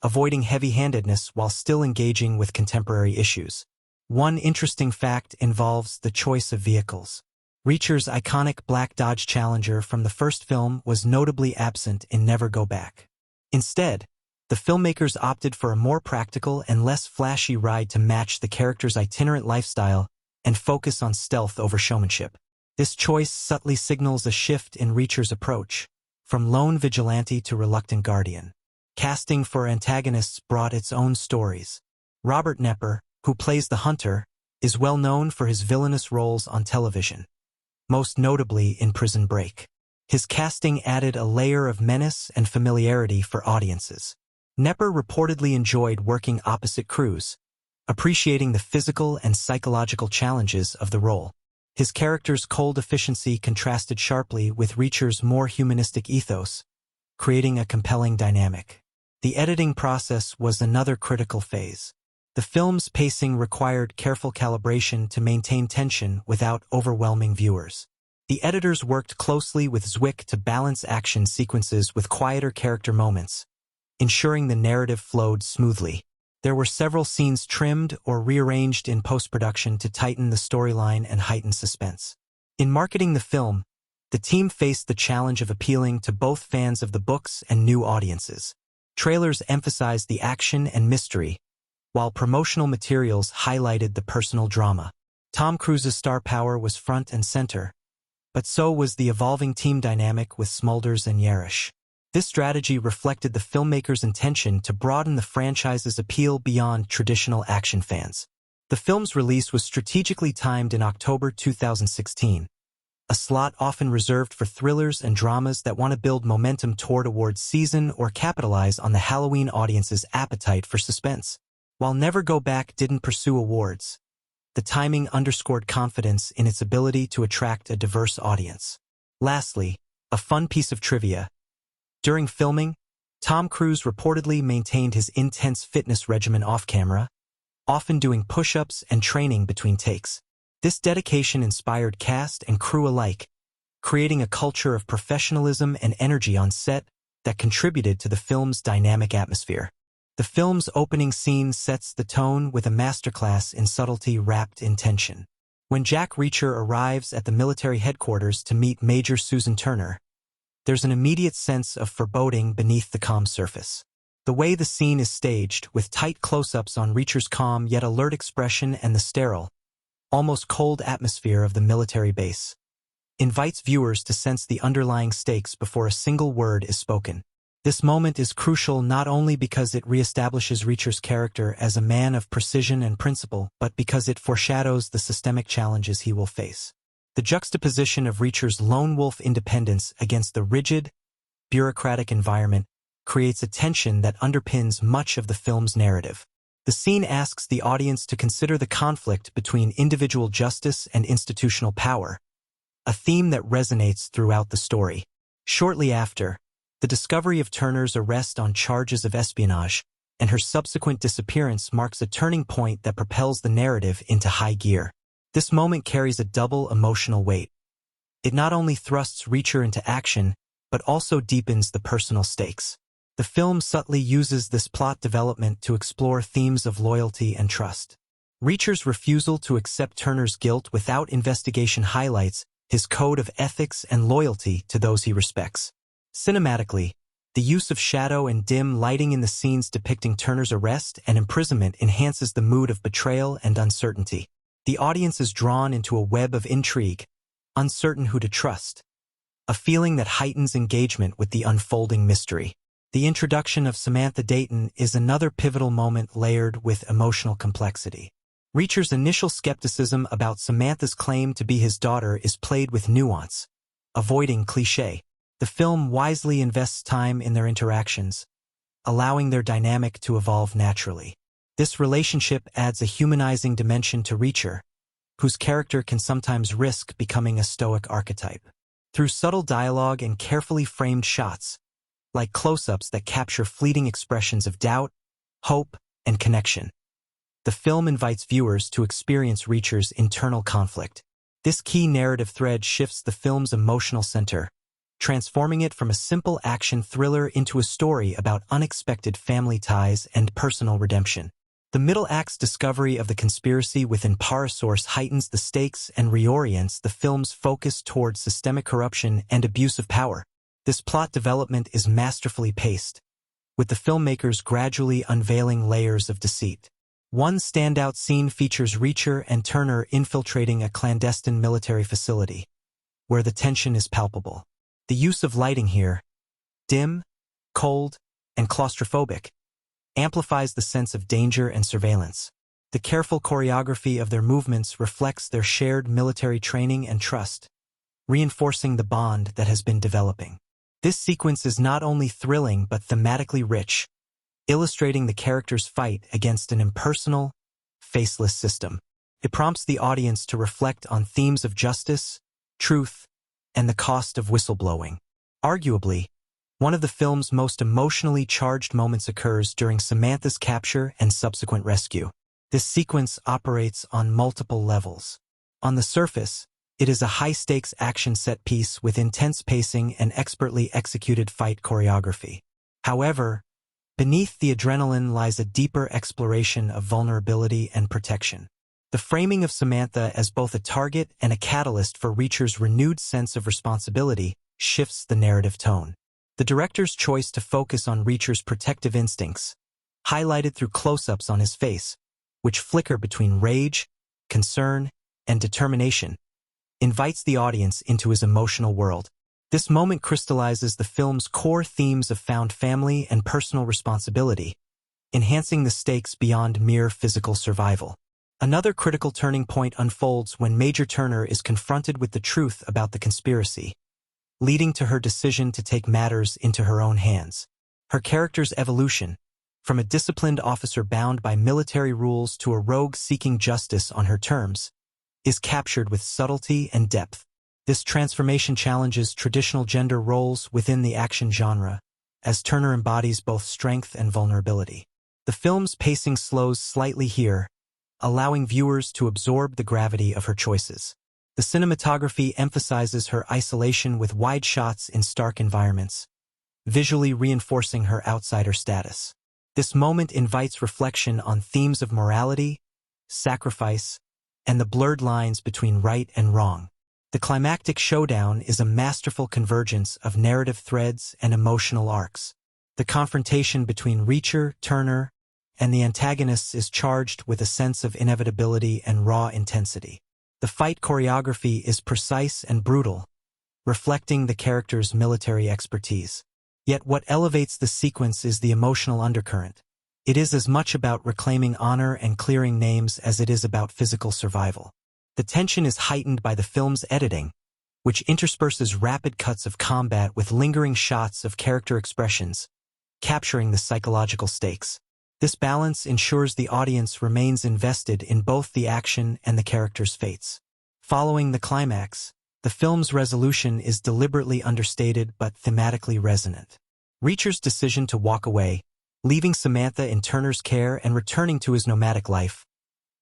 avoiding heavy-handedness while still engaging with contemporary issues. One interesting fact involves the choice of vehicles. Reacher's iconic black Dodge Challenger from the first film was notably absent in Never Go Back. Instead, the filmmakers opted for a more practical and less flashy ride to match the character's itinerant lifestyle and focus on stealth over showmanship. This choice subtly signals a shift in Reacher's approach, from lone vigilante to reluctant guardian. Casting for antagonists brought its own stories. Robert Knepper, who plays the Hunter, is well known for his villainous roles on television, most notably in Prison Break. His casting added a layer of menace and familiarity for audiences. Knepper reportedly enjoyed working opposite Cruise, appreciating the physical and psychological challenges of the role. His character's cold efficiency contrasted sharply with Reacher's more humanistic ethos, creating a compelling dynamic. The editing process was another critical phase. The film's pacing required careful calibration to maintain tension without overwhelming viewers. The editors worked closely with Zwick to balance action sequences with quieter character moments, ensuring the narrative flowed smoothly. There were several scenes trimmed or rearranged in post-production to tighten the storyline and heighten suspense. In marketing the film, the team faced the challenge of appealing to both fans of the books and new audiences. Trailers emphasized the action and mystery, while promotional materials highlighted the personal drama. Tom Cruise's star power was front and center, but so was the evolving team dynamic with Smulders and Yerish. This strategy reflected the filmmaker's intention to broaden the franchise's appeal beyond traditional action fans. The film's release was strategically timed in October 2016, a slot often reserved for thrillers and dramas that want to build momentum toward awards season or capitalize on the Halloween audience's appetite for suspense. While Never Go Back didn't pursue awards, the timing underscored confidence in its ability to attract a diverse audience. Lastly, a fun piece of trivia. During filming, Tom Cruise reportedly maintained his intense fitness regimen off-camera, often doing push-ups and training between takes. This dedication inspired cast and crew alike, creating a culture of professionalism and energy on set that contributed to the film's dynamic atmosphere. The film's opening scene sets the tone with a masterclass in subtlety wrapped in tension. When Jack Reacher arrives at the military headquarters to meet Major Susan Turner, there's an immediate sense of foreboding beneath the calm surface. The way the scene is staged, with tight close-ups on Reacher's calm yet alert expression and the sterile, almost cold atmosphere of the military base, invites viewers to sense the underlying stakes before a single word is spoken. This moment is crucial not only because it reestablishes Reacher's character as a man of precision and principle, but because it foreshadows the systemic challenges he will face. The juxtaposition of Reacher's lone wolf independence against the rigid, bureaucratic environment creates a tension that underpins much of the film's narrative. The scene asks the audience to consider the conflict between individual justice and institutional power, a theme that resonates throughout the story. Shortly after, the discovery of Turner's arrest on charges of espionage and her subsequent disappearance marks a turning point that propels the narrative into high gear. This moment carries a double emotional weight. It not only thrusts Reacher into action, but also deepens the personal stakes. The film subtly uses this plot development to explore themes of loyalty and trust. Reacher's refusal to accept Turner's guilt without investigation highlights his code of ethics and loyalty to those he respects. Cinematically, the use of shadow and dim lighting in the scenes depicting Turner's arrest and imprisonment enhances the mood of betrayal and uncertainty. The audience is drawn into a web of intrigue, uncertain who to trust, a feeling that heightens engagement with the unfolding mystery. The introduction of Samantha Dayton is another pivotal moment layered with emotional complexity. Reacher's initial skepticism about Samantha's claim to be his daughter is played with nuance, avoiding cliché. The film wisely invests time in their interactions, allowing their dynamic to evolve naturally. This relationship adds a humanizing dimension to Reacher, whose character can sometimes risk becoming a stoic archetype. Through subtle dialogue and carefully framed shots, like close-ups that capture fleeting expressions of doubt, hope, and connection, the film invites viewers to experience Reacher's internal conflict. This key narrative thread shifts the film's emotional center, transforming it from a simple action thriller into a story about unexpected family ties and personal redemption. The middle act's discovery of the conspiracy within Parasource heightens the stakes and reorients the film's focus towards systemic corruption and abuse of power. This plot development is masterfully paced, with the filmmakers gradually unveiling layers of deceit. One standout scene features Reacher and Turner infiltrating a clandestine military facility, where the tension is palpable. The use of lighting here, dim, cold, and claustrophobic, amplifies the sense of danger and surveillance. The careful choreography of their movements reflects their shared military training and trust, reinforcing the bond that has been developing. This sequence is not only thrilling but thematically rich, illustrating the character's fight against an impersonal, faceless system. It prompts the audience to reflect on themes of justice, truth, and the cost of whistleblowing. Arguably, one of the film's most emotionally charged moments occurs during Samantha's capture and subsequent rescue. This sequence operates on multiple levels. On the surface, it is a high-stakes action set piece with intense pacing and expertly executed fight choreography. However, beneath the adrenaline lies a deeper exploration of vulnerability and protection. The framing of Samantha as both a target and a catalyst for Reacher's renewed sense of responsibility shifts the narrative tone. The director's choice to focus on Reacher's protective instincts, highlighted through close-ups on his face, which flicker between rage, concern, and determination, invites the audience into his emotional world. This moment crystallizes the film's core themes of found family and personal responsibility, enhancing the stakes beyond mere physical survival. Another critical turning point unfolds when Major Turner is confronted with the truth about the conspiracy, leading to her decision to take matters into her own hands. Her character's evolution, from a disciplined officer bound by military rules to a rogue seeking justice on her terms, is captured with subtlety and depth. This transformation challenges traditional gender roles within the action genre, as Turner embodies both strength and vulnerability. The film's pacing slows slightly here, allowing viewers to absorb the gravity of her choices. The cinematography emphasizes her isolation with wide shots in stark environments, visually reinforcing her outsider status. This moment invites reflection on themes of morality, sacrifice, and the blurred lines between right and wrong. The climactic showdown is a masterful convergence of narrative threads and emotional arcs. The confrontation between Reacher, Turner, and the antagonists is charged with a sense of inevitability and raw intensity. The fight choreography is precise and brutal, reflecting the character's military expertise. Yet what elevates the sequence is the emotional undercurrent. It is as much about reclaiming honor and clearing names as it is about physical survival. The tension is heightened by the film's editing, which intersperses rapid cuts of combat with lingering shots of character expressions, capturing the psychological stakes. This balance ensures the audience remains invested in both the action and the characters' fates. Following the climax, the film's resolution is deliberately understated but thematically resonant. Reacher's decision to walk away, leaving Samantha in Turner's care and returning to his nomadic life,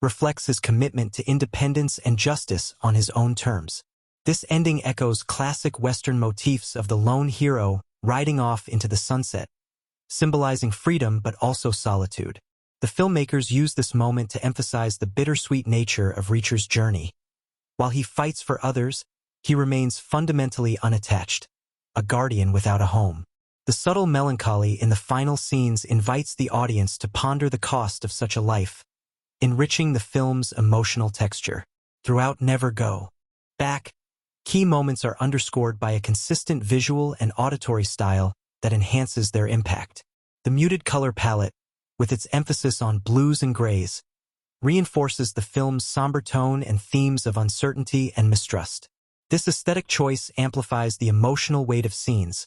reflects his commitment to independence and justice on his own terms. This ending echoes classic Western motifs of the lone hero riding off into the sunset, symbolizing freedom but also solitude. The filmmakers use this moment to emphasize the bittersweet nature of Reacher's journey. While he fights for others, he remains fundamentally unattached, a guardian without a home. The subtle melancholy in the final scenes invites the audience to ponder the cost of such a life, enriching the film's emotional texture. Throughout Never Go Back, key moments are underscored by a consistent visual and auditory style that enhances their impact. The muted color palette, with its emphasis on blues and grays, reinforces the film's somber tone and themes of uncertainty and mistrust. This aesthetic choice amplifies the emotional weight of scenes,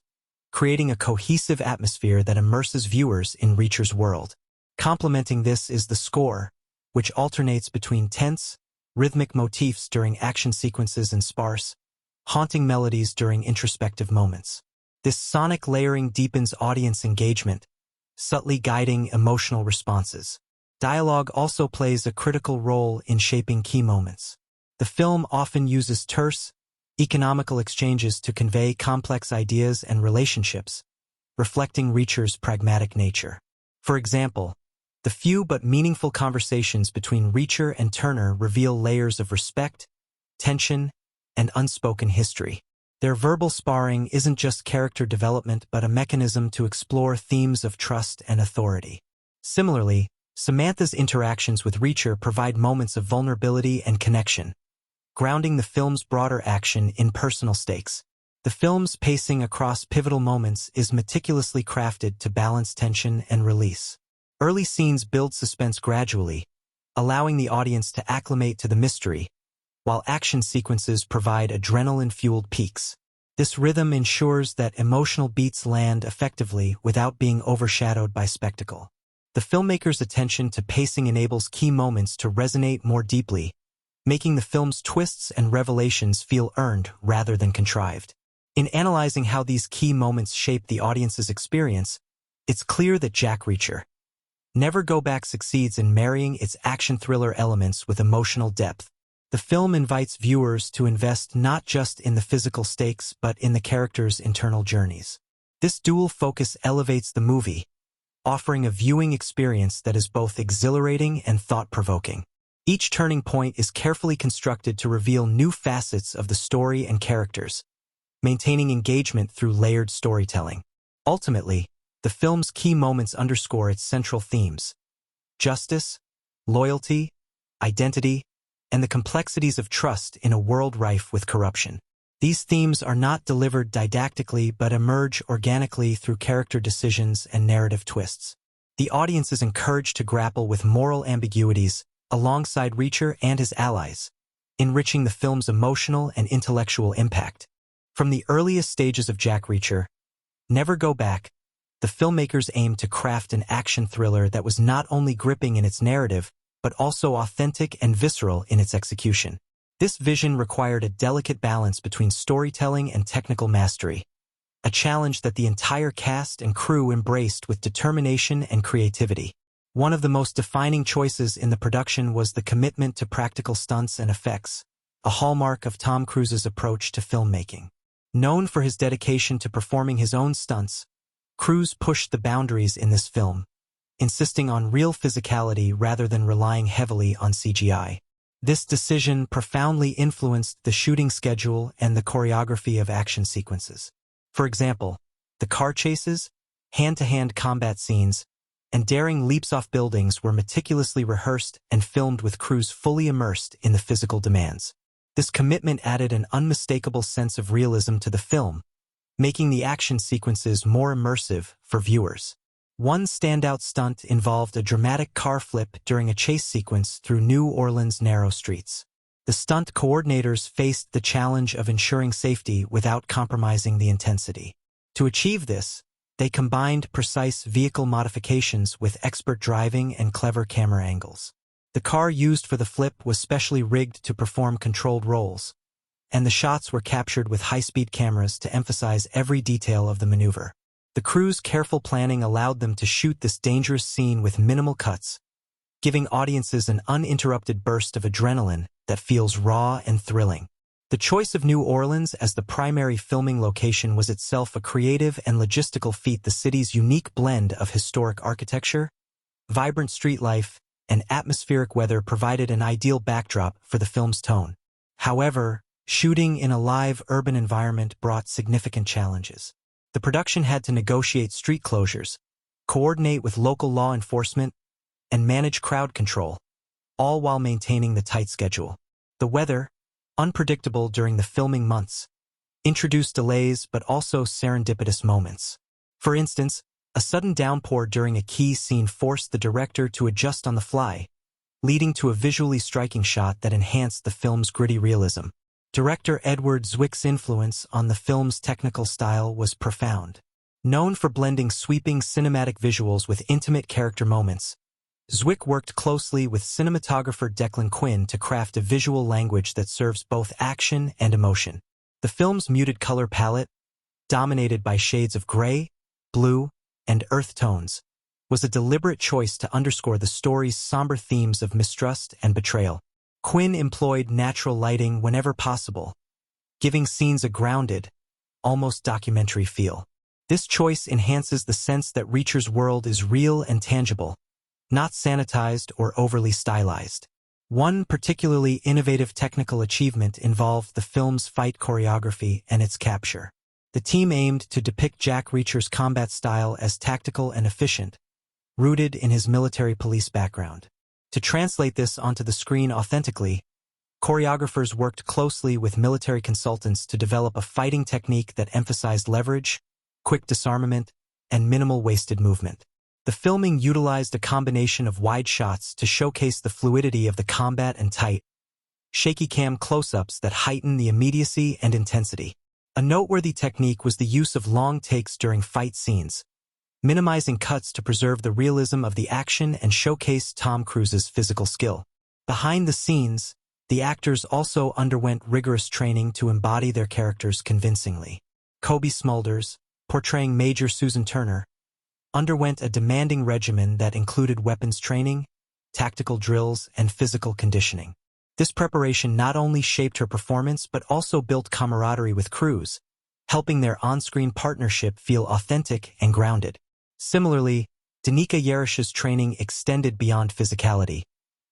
creating a cohesive atmosphere that immerses viewers in Reacher's world. Complementing this is the score, which alternates between tense, rhythmic motifs during action sequences and sparse, haunting melodies during introspective moments. This sonic layering deepens audience engagement, subtly guiding emotional responses. Dialogue also plays a critical role in shaping key moments. The film often uses terse, economical exchanges to convey complex ideas and relationships, reflecting Reacher's pragmatic nature. For example, the few but meaningful conversations between Reacher and Turner reveal layers of respect, tension, and unspoken history. Their verbal sparring isn't just character development but a mechanism to explore themes of trust and authority. Similarly, Samantha's interactions with Reacher provide moments of vulnerability and connection, grounding the film's broader action in personal stakes. The film's pacing across pivotal moments is meticulously crafted to balance tension and release. Early scenes build suspense gradually, allowing the audience to acclimate to the mystery, while action sequences provide adrenaline-fueled peaks. This rhythm ensures that emotional beats land effectively without being overshadowed by spectacle. The filmmaker's attention to pacing enables key moments to resonate more deeply, making the film's twists and revelations feel earned rather than contrived. In analyzing how these key moments shape the audience's experience, it's clear that Jack Reacher Never Go Back succeeds in marrying its action thriller elements with emotional depth. The film invites viewers to invest not just in the physical stakes but in the characters' internal journeys. This dual focus elevates the movie, offering a viewing experience that is both exhilarating and thought-provoking. Each turning point is carefully constructed to reveal new facets of the story and characters, maintaining engagement through layered storytelling. Ultimately, the film's key moments underscore its central themes: justice, loyalty, identity, and the complexities of trust in a world rife with corruption. These themes are not delivered didactically but emerge organically through character decisions and narrative twists. The audience is encouraged to grapple with moral ambiguities alongside Reacher and his allies, enriching the film's emotional and intellectual impact. From the earliest stages of Jack Reacher, Never Go Back, the filmmakers aimed to craft an action thriller that was not only gripping in its narrative, but also authentic and visceral in its execution. This vision required a delicate balance between storytelling and technical mastery, a challenge that the entire cast and crew embraced with determination and creativity. One of the most defining choices in the production was the commitment to practical stunts and effects, a hallmark of Tom Cruise's approach to filmmaking. Known for his dedication to performing his own stunts, Cruise pushed the boundaries in this film, insisting on real physicality rather than relying heavily on CGI. This decision profoundly influenced the shooting schedule and the choreography of action sequences. For example, the car chases, hand-to-hand combat scenes, and daring leaps off buildings were meticulously rehearsed and filmed with crews fully immersed in the physical demands. This commitment added an unmistakable sense of realism to the film, making the action sequences more immersive for viewers. One standout stunt involved a dramatic car flip during a chase sequence through New Orleans' narrow streets. The stunt coordinators faced the challenge of ensuring safety without compromising the intensity. To achieve this, they combined precise vehicle modifications with expert driving and clever camera angles. The car used for the flip was specially rigged to perform controlled rolls, and the shots were captured with high-speed cameras to emphasize every detail of the maneuver. The crew's careful planning allowed them to shoot this dangerous scene with minimal cuts, giving audiences an uninterrupted burst of adrenaline that feels raw and thrilling. The choice of New Orleans as the primary filming location was itself a creative and logistical feat. The city's unique blend of historic architecture, vibrant street life, and atmospheric weather provided an ideal backdrop for the film's tone. However, shooting in a live urban environment brought significant challenges. The production had to negotiate street closures, coordinate with local law enforcement, and manage crowd control, all while maintaining the tight schedule. The weather, unpredictable during the filming months, introduced delays but also serendipitous moments. For instance, a sudden downpour during a key scene forced the director to adjust on the fly, leading to a visually striking shot that enhanced the film's gritty realism. Director Edward Zwick's influence on the film's technical style was profound. Known for blending sweeping cinematic visuals with intimate character moments, Zwick worked closely with cinematographer Declan Quinn to craft a visual language that serves both action and emotion. The film's muted color palette, dominated by shades of gray, blue, and earth tones, was a deliberate choice to underscore the story's somber themes of mistrust and betrayal. Quinn employed natural lighting whenever possible, giving scenes a grounded, almost documentary feel. This choice enhances the sense that Reacher's world is real and tangible, not sanitized or overly stylized. One particularly innovative technical achievement involved the film's fight choreography and its capture. The team aimed to depict Jack Reacher's combat style as tactical and efficient, rooted in his military police background. To translate this onto the screen authentically, choreographers worked closely with military consultants to develop a fighting technique that emphasized leverage, quick disarmament, and minimal wasted movement. The filming utilized a combination of wide shots to showcase the fluidity of the combat and tight, shaky cam close-ups that heighten the immediacy and intensity. A noteworthy technique was the use of long takes during fight scenes, minimizing cuts to preserve the realism of the action and showcase Tom Cruise's physical skill. Behind the scenes, the actors also underwent rigorous training to embody their characters convincingly. Cobie Smulders, portraying Major Susan Turner, underwent a demanding regimen that included weapons training, tactical drills, and physical conditioning. This preparation not only shaped her performance but also built camaraderie with Cruise, helping their on-screen partnership feel authentic and grounded. Similarly, Danica Yarish's training extended beyond physicality.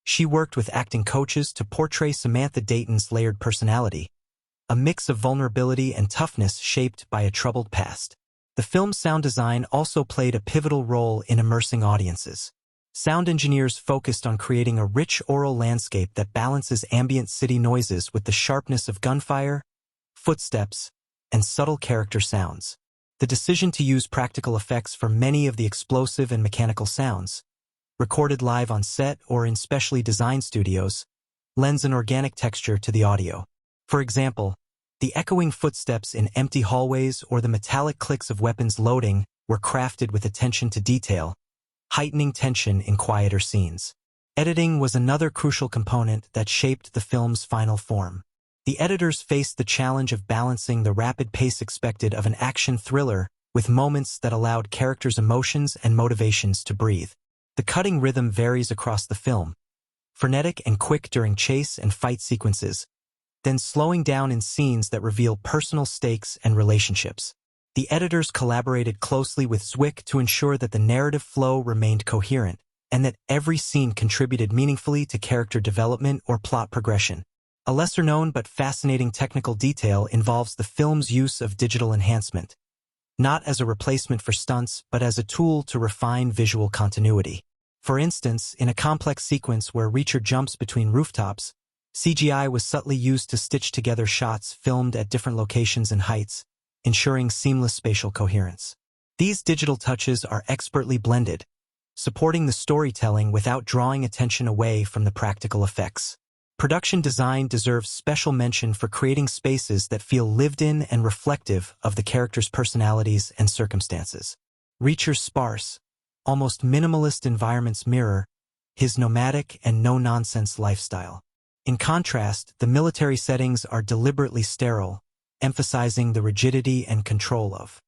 She worked with acting coaches to portray Samantha Dayton's layered personality, a mix of vulnerability and toughness shaped by a troubled past. The film's sound design also played a pivotal role in immersing audiences. Sound engineers focused on creating a rich aural landscape that balances ambient city noises with the sharpness of gunfire, footsteps, and subtle character sounds. The decision to use practical effects for many of the explosive and mechanical sounds, recorded live on set or in specially designed studios, lends an organic texture to the audio. For example, the echoing footsteps in empty hallways or the metallic clicks of weapons loading were crafted with attention to detail, heightening tension in quieter scenes. Editing was another crucial component that shaped the film's final form. The editors faced the challenge of balancing the rapid pace expected of an action thriller with moments that allowed characters' emotions and motivations to breathe. The cutting rhythm varies across the film, frenetic and quick during chase and fight sequences, then slowing down in scenes that reveal personal stakes and relationships. The editors collaborated closely with Zwick to ensure that the narrative flow remained coherent and that every scene contributed meaningfully to character development or plot progression. A lesser-known but fascinating technical detail involves the film's use of digital enhancement, not as a replacement for stunts but as a tool to refine visual continuity. For instance, in a complex sequence where Reacher jumps between rooftops, CGI was subtly used to stitch together shots filmed at different locations and heights, ensuring seamless spatial coherence. These digital touches are expertly blended, supporting the storytelling without drawing attention away from the practical effects. Production design deserves special mention for creating spaces that feel lived in and reflective of the characters' personalities and circumstances. Reacher's sparse, almost minimalist environments mirror his nomadic and no-nonsense lifestyle. In contrast, the military settings are deliberately sterile, emphasizing the rigidity and control of